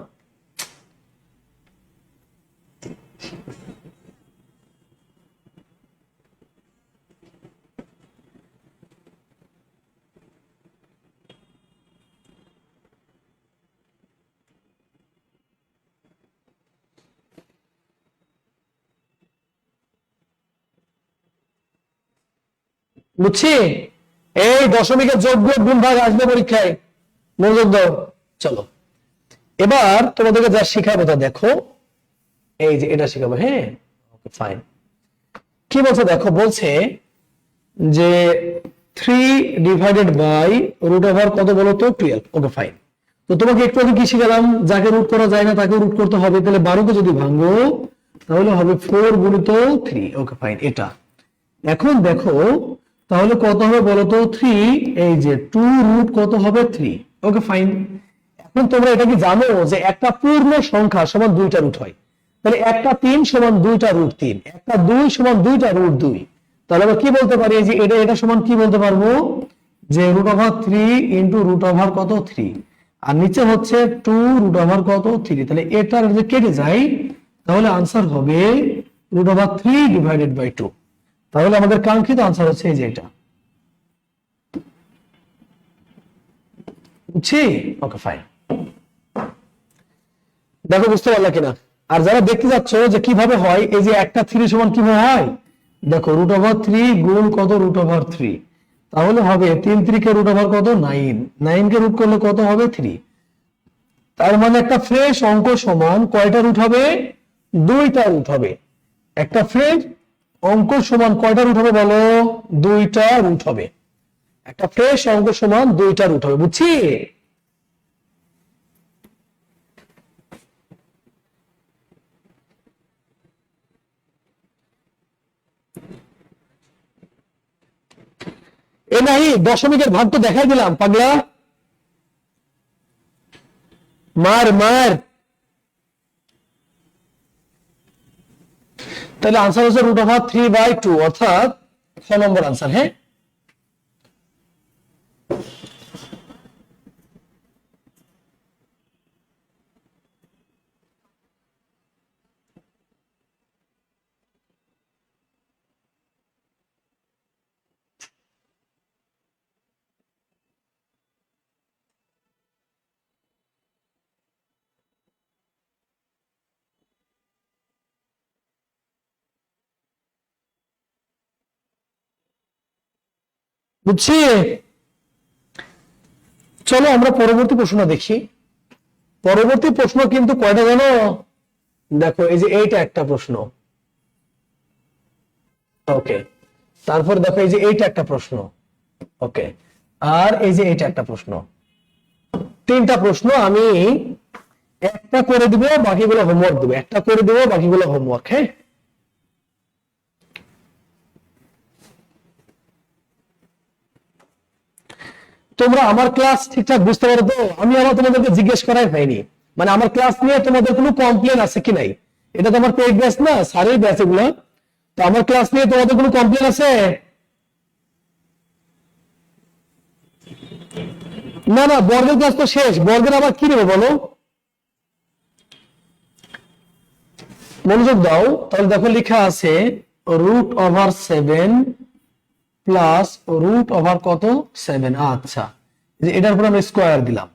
বুঝছি। এই দশমিকের যোগ বিয়োগ গুণ ভাগ আসবে পরীক্ষায়, মনোযোগ দাও। চলো এবার তোমাদেরকে যা শিখাবো তা দেখো, এই যে এটা শিখাবো। হ্যাঁ ওকে ফাইন। কি বলছে দেখো, বলছে যে 3/√, কত বলো তো 12। Okay fine. তো তোমাকে একটু আগে কি শিখালাম, যাকে রুট করা যায় না তাকে রুট করতে হবে। তাহলে 12কে যদি ভাঙো তাহলে হবে 4 গুণিত 3। ওকে ফাইন, এটা এখন দেখো তাহলে কত হবে বলতো 3, এই যে 2 রুট কত হবে 3। Okay fine. এখন তোমরা এটা কি জানো যে একটা পূর্ণ সংখ্যা সমান দুইটা রুট হয়, তাহলে একটা 3 সমান দুইটা রুট 3, একটা 2 সমান দুইটা রুট 2। তাহলে আমরা কি বলতে পারি যে এটা সমান কি বলতে পারবো, যে √3 ইন্টু √, কত 3, আর নিচে হচ্ছে 2 √, কত 3। তাহলে এটা যদি কেটে যায় তাহলে আনসার হবে √3/2। তাহলে আমাদের কাঙ্ক্ষিত আনসার হচ্ছে এই যে এটা, বুঝছি। ওকে ফাইন, দেখো বুঝতে পারলা কিনা। আর যারা দেখতে যাচ্ছ যে কিভাবে হয়, এই যে একটা 3 সমান কিভাবে হয় দেখো, √3 গুণ কত √3, তাহলে হবে 3 3 √, কত 9, 9 কে রুট করলে কত হবে 3। তার মানে একটা ফ্রেশ অঙ্ক সমান কয়টা রুট হবে, দুইটা রুট হবে। একটা ফ্রেশ অঙ্ক সমান কয়টা রুট হবে বলো, দুইটা রুট হবে। একটা ফ্রেশ অঙ্ক সমান দুইটা রুট হবে, বুঝছি। এ নাই দশমিকের ভাগ তো দেখাই দিলাম পাগলা, মার মার। তাহলে আনসার হচ্ছে √3/2, অর্থাৎ 6 নম্বর আনসার। হ্যাঁ বুঝছি। চলো আমরা পরবর্তী প্রশ্ন দেখি। পরবর্তী প্রশ্ন কিন্তু কয়টা জানো, দেখো এই যে এইটা একটা প্রশ্ন, ওকে। তারপর দেখো এই যে এইটা একটা প্রশ্ন, ওকে, আর এই যে এটা একটা প্রশ্ন, তিনটা প্রশ্ন আমি একটা করে দিব, বাকিগুলো হোমওয়ার্ক দেবো, একটা করে দেবো, বাকিগুলো হোমওয়ার্ক। হ্যাঁ, তোমরা আমার ক্লাস ঠিকঠাক বুঝতে পারো তো? আমি আবার তোমাদেরকে জিজ্ঞেস করাই হয়নি, মানে আমার ক্লাস নিয়ে তোমাদের কোনো কমপ্লেন আছে কি নাই? এটা তো আমার পেইড ব্যাচ না, স্যারের ব্যাচ এগুলো। তো আমার ক্লাস নিয়ে তোমাদের কোনো কমপ্লেন আছে? না না, বর্গের ক্লাস তো শেষ, বর্গের আবার কি নেবে বলো? মনোযোগ দাও, তাহলে দেখো লেখা আছে √7 প্লাস √কত 7। আচ্ছা, যে এটার উপর আমরা স্কোয়ার দিলাম।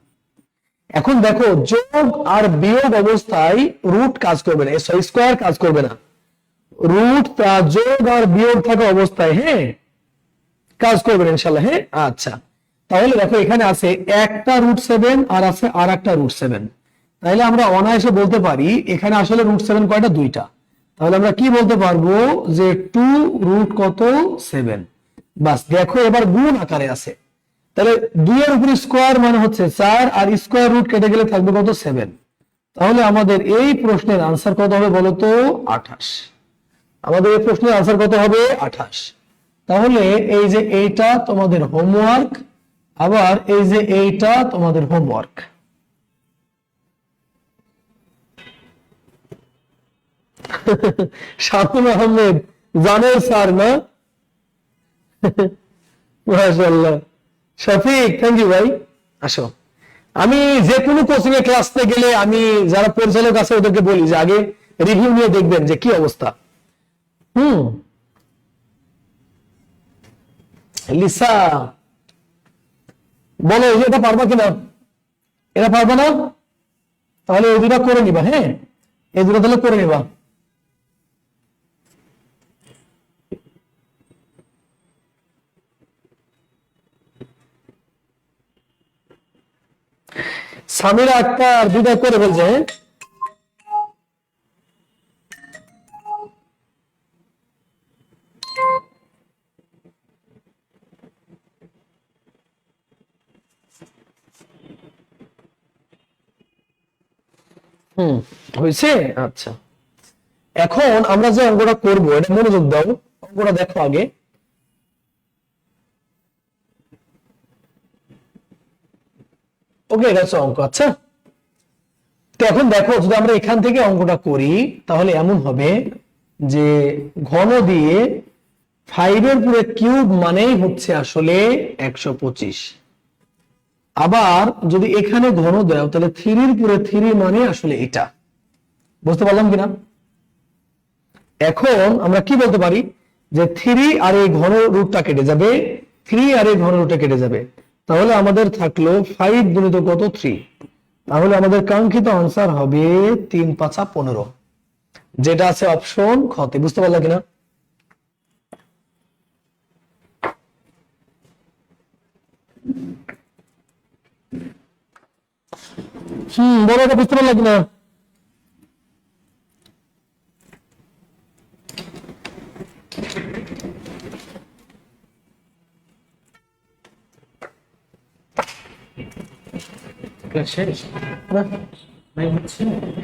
এখন দেখো যোগ আর বিয়োগ অবস্থায় রুট কাজ করবে না, সরি স্কোয়ার কাজ করবে না। রুট যোগ আর বিয়োগ থাকা অবস্থায় হ্যাঁ কাজ করবে না ইনশাল্লাহ। হ্যাঁ, আচ্ছা, তাহলে দেখো এখানে আছে একটা √7 আর আছে আর একটা √7। তাহলে আমরা অনায়াসে বলতে পারি এখানে আসলে √7 কয়টা? দুইটা। তাহলে আমরা কি বলতে পারবো যে 2√7। বাস, দেখো এবার গুণ আকারে আছে। তাহলে 2 এর উপর স্কোয়ার মানে হচ্ছে 4, আর স্কোয়ার রুট কেটে গেলে থাকবে কত? 7। তাহলে আমাদের এই প্রশ্নের আনসার কত হবে বলো তো? 28। আমাদের এই প্রশ্নের আনসার কত হবে? 28। তাহলে এই যে এইটা তোমাদের হোমওয়ার্ক, আবার এই যে এইটা তোমাদের হোমওয়ার্ক। শাতুল আহমেদ জানের স্যার না? মাশাআল্লাহ, শফিক থ্যাংক ইউ ভাই। আসো, আমি যে কোনো কোচিং এ ক্লাসে গেলে আমি যারা পরিচালক আছে ওদেরকে বলি যে আগে রিভিউ নিয়ে দেখবেন যে কি অবস্থা। লিসা বলো যে এটা পারবা কিনা? এটা পারবা না? তাহলে এই দুটা করে নিবা। হ্যাঁ, এই দুটো তাহলে করে নিবা। সামিরা আক্তার দুটা করে বলছে। হয়েছে। আচ্ছা, এখন আমরা যে অঙ্কটা করব এটা মনোযোগ দাও, অঙ্কটা দেখো আগে। ওকে, এটা হচ্ছে অঙ্ক। আচ্ছা, তো এখন দেখো যদি আমরা এখান থেকে অঙ্কটা করি তাহলে এমন হবে যে ঘন দিয়ে 5 এর পুরো কিউব মানেই হচ্ছে আসলে 125। আবার যদি এখানে ঘন দাও তাহলে 3 এর পুরো 3 মানে আসলে এটা। বুঝতে পারলাম কিনা? এখন আমরা কি বলতে পারি যে 3 আর এই ঘন রুটটা কেটে যাবে, 3 আর এই ঘন রুটটা কেটে যাবে। তাহলে আমাদের থাকলো 5 গুণিত কত? 3। তাহলে আমাদের কাঙ্ক্ষিত আনসার হবে 3 5 15, যেটা আছে অপশন খ তে। বুঝতে পারলা কিনা? বলো, এটা বুঝতে পারলা কিনা?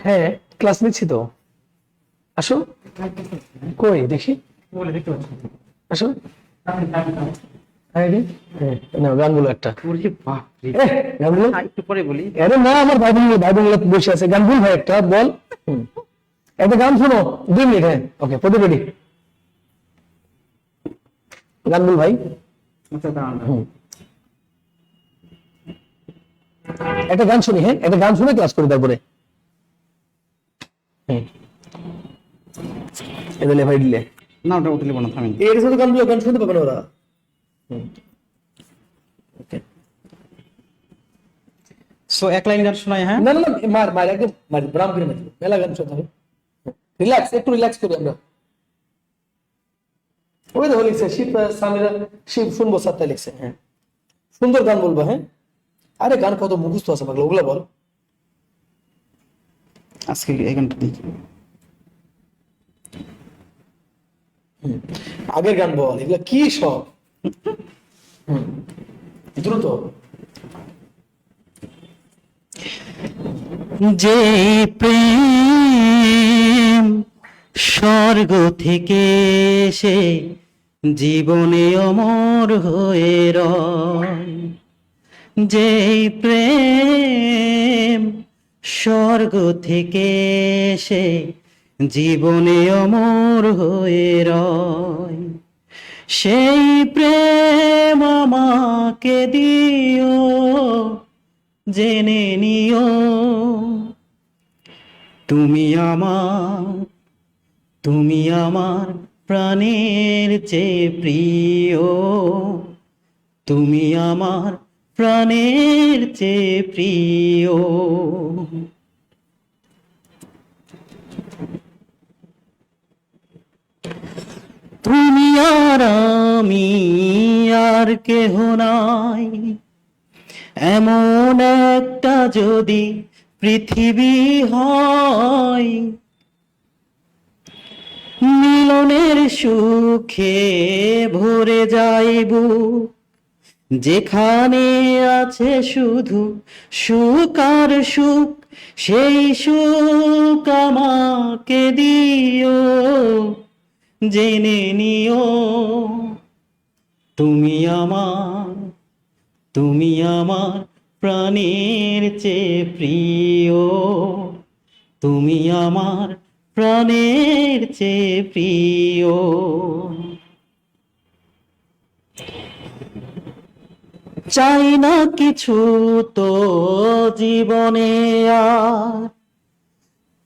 হ্যাঁ, ক্লাস নিচ্ছি তো। আসো, কই দেখি, আসো। গান বলো একটা। গান বলো একটু পরে বলি। আরে না, আমার ভাই বোন বসে আছে, গান বল ভাই একটা, বল। একটা গান শোনো 2 মিনিট। হ্যাঁ, ওকে, প্রদীপ রেডি, গান বল ভাই। একটা গান শুনি। হ্যাঁ, একটা গান শুনে ক্লাস করি তারপরে। এদিলে ভাই দিলে না, ওটা উঠলে না, থামেন। এর সাথে গান গান শুনতে পাবে না ওরা। ওকে, সো এক লাইন গান শোনাই। হ্যাঁ, না না না, মার মার একদম মার, ব্রাম করে মার, মেলা গান শুনতে হবে। রিল্যাক্স, একটু রিল্যাক্স করি আমরা। ওই দেখো লিখছে শিব সামিরা, শিব শুনবো সাথে লিখছে। হ্যাঁ, সুন্দর গান বলবো। হ্যাঁ, আরে গান কত মুখস্থ আছে পাগলা, ওগুলা বল। আজকে এই গানটা দেখি। আগের গান বল, এগুলা কি সব? দ্রুত। যে প্রেম স্বর্গ থেকে এসে জীবনে অমর হয়ে রয়, যে প্রেম স্বর্গ থেকে এসে জীবনে অমর হয়ে রয়, সেই প্রেম আমাকে দিও, জেনে নিও তুমি আমার প্রাণের চেয়ে প্রিয়, তুমি আমার প্রাণের চেয়ে প্রিয়। তুমি আর আমি আর কেহ নাই, এমন একটা যদি পৃথিবী হয়, মিলনের সুখে ভরে যাইব, যেখানে আছে শুধু সুখ আর সুখ, সেই সুখ আমাকে দিও, জেনে নিও তুমি আমার প্রাণের চেয়ে প্রিয়, তুমি আমার প্রাণের চেয়ে প্রিয়। চাই না কিছু তো জীবনে আর,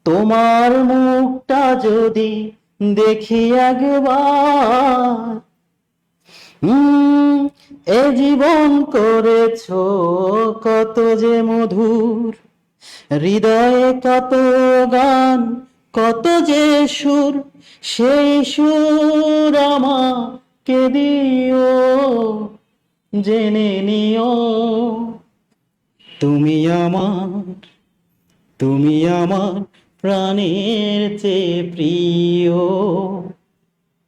তোমার মুখটা যদি দেখি একবার, এ জীবন করেছো কত যে মধুর, হৃদয়ে কত গান কত যে সুর, সেই সুর আমাকে দিও, জেনে নিও তুমি আমার প্রাণের চেয়ে প্রিয়,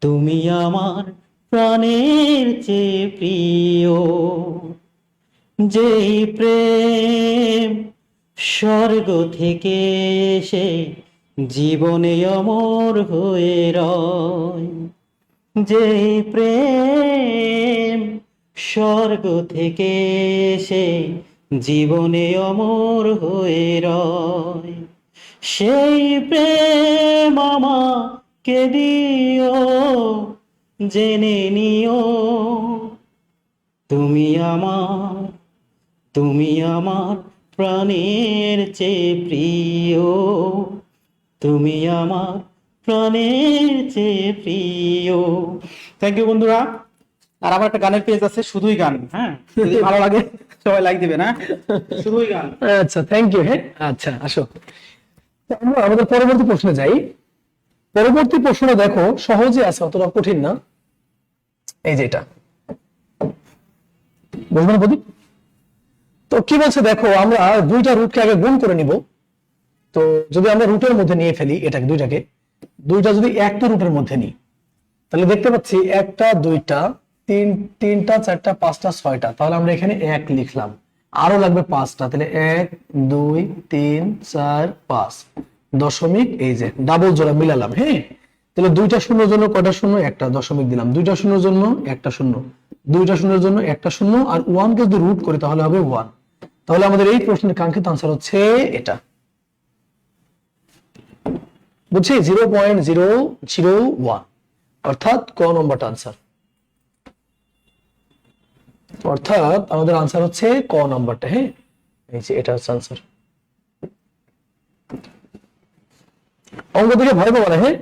তুমি আমার প্রাণের চেয়ে প্রিয়। যেই প্রেম স্বর্গ থেকে এসে জীবনে অমর হয়ে রয়, যেই প্রেম স্বর্গ থেকে এসে জীবনে অমর হয়ে রয়, সেই প্রেম আমাকে দিও, জেনে নিও তুমি আমার প্রাণের চেয়ে প্রিয়, তুমি আমার প্রাণের চেয়ে প্রিয়। থ্যাংক ইউ বন্ধুরা। আর আমার একটা গানের পেজ আছে, শুধুই গান। হ্যাঁ, যদি ভালো লাগে সবাই লাইক দিবেন। হ্যাঁ, শুধুই গান। আচ্ছা, থ্যাংক ইউ। হ্যাঁ, আচ্ছা, আসো তো আমরা আমাদের পরবর্তী প্রশ্নে যাই। পরবর্তী প্রশ্নটা দেখো সহজে আছে, অতটা কঠিন না। এই যে এটা বুঝবেন প্রদীপ? তো কি বলছে দেখো, আমরা দুইটা রুটকে আগে গুণ করে নিব। তো যদি আমরা রুটের মধ্যে নিয়ে ফেলি এটাকে, দুইটা যদি একটা রুটের মধ্যে নিই, তাহলে দেখতে পাচ্ছি একটা, দুইটা, তিনটা, চারটা, পাঁচটা, ছয়টা। তাহলে আমরা এখানে 1 লিখলাম, আরো লাগবে 5টা। তাহলে 1 2 3 4 5 দশমিক, এই যে ডাবল জোড়া মিলালাম। হ্যাঁ, তাহলে দুইটা শূন্যর জন্য কয়টা শূন্য? একটা, দশমিক দিলাম। দুইটা শূন্যর জন্য একটা শূন্য, দুইটা শূন্যের জন্য একটা শূন্য, আর 1 কে যদি রুট করি তাহলে হবে 1। তাহলে আমাদের এই প্রশ্নের কাঙ্ক্ষিত আনসার হচ্ছে এটা, বুঝছি? 0.001, অর্থাৎ ক নম্বরটা আনসার। অর্থাৎ আমাদের আনসার হচ্ছে ক নম্বরটা। হ্যাঁ, এই যে এটা হচ্ছে আনসার। অঙ্ক থেকে ভয় পাবো না। হ্যাঁ,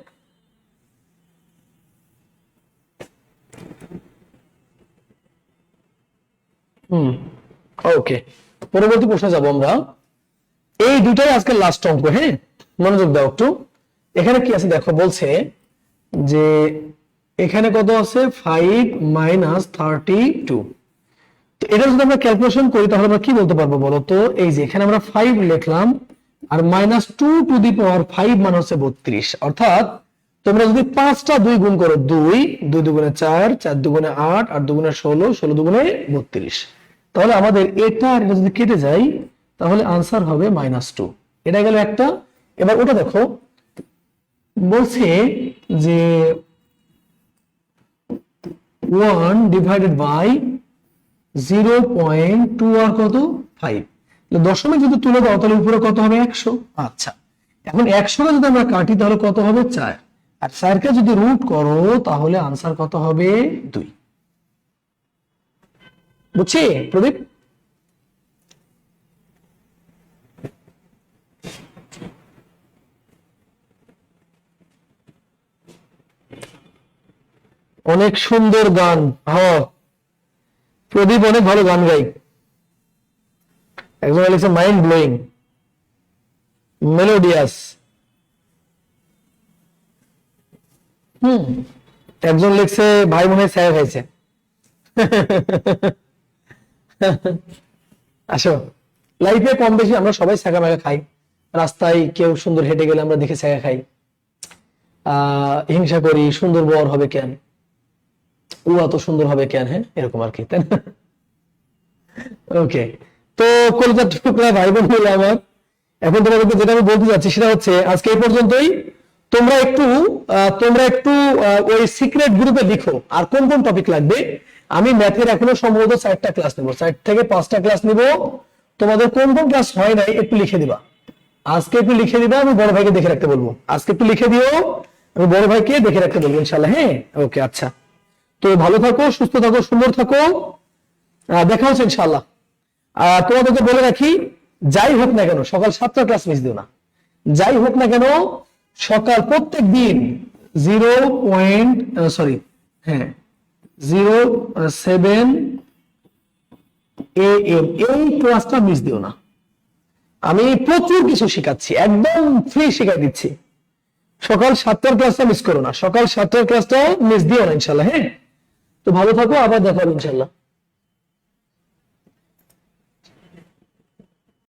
ওকে, পরবর্তী প্রশ্নে যাব আমরা। এই দুটাই আজকে লাস্ট অঙ্ক। হ্যাঁ, মনোযোগ দাও একটু। এখানে কি আছে দেখো, বলছে যে এখানে কত আছে? 5 - 32। তো এটা যদি আমরা ক্যালকুলেশন করি তাহলে আমরা কি বলতে পারবো বলো তো? এই যে এখানে আমরা 5 লিখলাম, আর -2 টু দি পাওয়ার 5 মানে হচ্ছে 32। অর্থাৎ তোমরা যদি 5টা 2 গুণ করো, 2 2 দুগুণে 4, 4 দুগুণে 8, 8 দুগুণে 16, 16 দুগুণে 32, তাহলে আমাদের এটা আর এটা যদি কেটে যায় তাহলে আনসার হবে -2। এটা গেল একটা। এবার ওটা দেখো, বলছে যে 1 ডিভাইডেড বাই 0.2 আর কত 5, দশমিক যদি তুলে দাও তাহলে উপরে কত হবে 100। আচ্ছা, এখন 100কে যদি আমরা কাটি তাহলে কত হবে 4, আর 4কে যদি রুট করো তাহলে আনসার কত হবে 2। বুঝছি প্রদীপ? অনেক সুন্দর গান। হ্যাঁ, প্রদীপ অনেক ভালো গান গাই। একজন লিখছে মাইন্ড ব্লোয়িং, মেলোডিয়াস। একজন লিখছে ভাই মনে হয় ছায়া খাইছে। আসো, লাইফে কম বেশি আমরা সবাই ছাগা মাগা খাই। রাস্তায় কেউ সুন্দর হেঁটে গেলে আমরা দেখে ছাগা খাই, হিংসা করি, সুন্দর বর হবে কেন, ও এত সুন্দর হবে কেন, হ্যাঁ এরকম আর কি, তাই না? ওকে, তো কলকাতার টুকরা ভাই বোন বলে আমার, এখন তোমাদেরকে যেটা আমি বলতে যাচ্ছি সেটা হচ্ছে আজকে এই পর্যন্তই। তোমরা একটু ওই সিক্রেট গ্রুপে লিখো আর কোন কোন টপিক লাগবে। আমি ম্যাথের এখনো সম্ভবত 4টা ক্লাস নেবো, 4 থেকে 5টা ক্লাস নিব। তোমাদের কোন কোন ক্লাস হয় নাই একটু লিখে দিবা, আজকে একটু লিখে দিবা, আমি বড় ভাইকে দেখে রাখতে বলবো। আজকে একটু লিখে দিও, আমি বড় ভাইকে দেখে রাখতে বলবো ইনশাল্লাহ। হ্যাঁ, ওকে, আচ্ছা। তো ভালো থাকো, সুস্থ থাকো, সুন্দর থাকো, দেখা হচ্ছে ইনশাল্লাহ। তোমাদেরকে বলে রাখি, যাই হোক না কেন সকাল 7টা ক্লাস মিস দিও না। যাই হোক না কেন সকাল প্রত্যেক দিন 07 AM এই ক্লাসটা মিস দিও না। আমি প্রচুর কিছু শেখাচ্ছি, একদম ফ্রি শেখাই দিচ্ছি। সকাল 7টার ক্লাসটা মিস করো না, সকাল 7টার ক্লাসটা মিস দিও না ইনশাল্লাহ। হ্যাঁ, তো ভালো থাকো, আবার দেখা হবে ইনশাল্লাহ।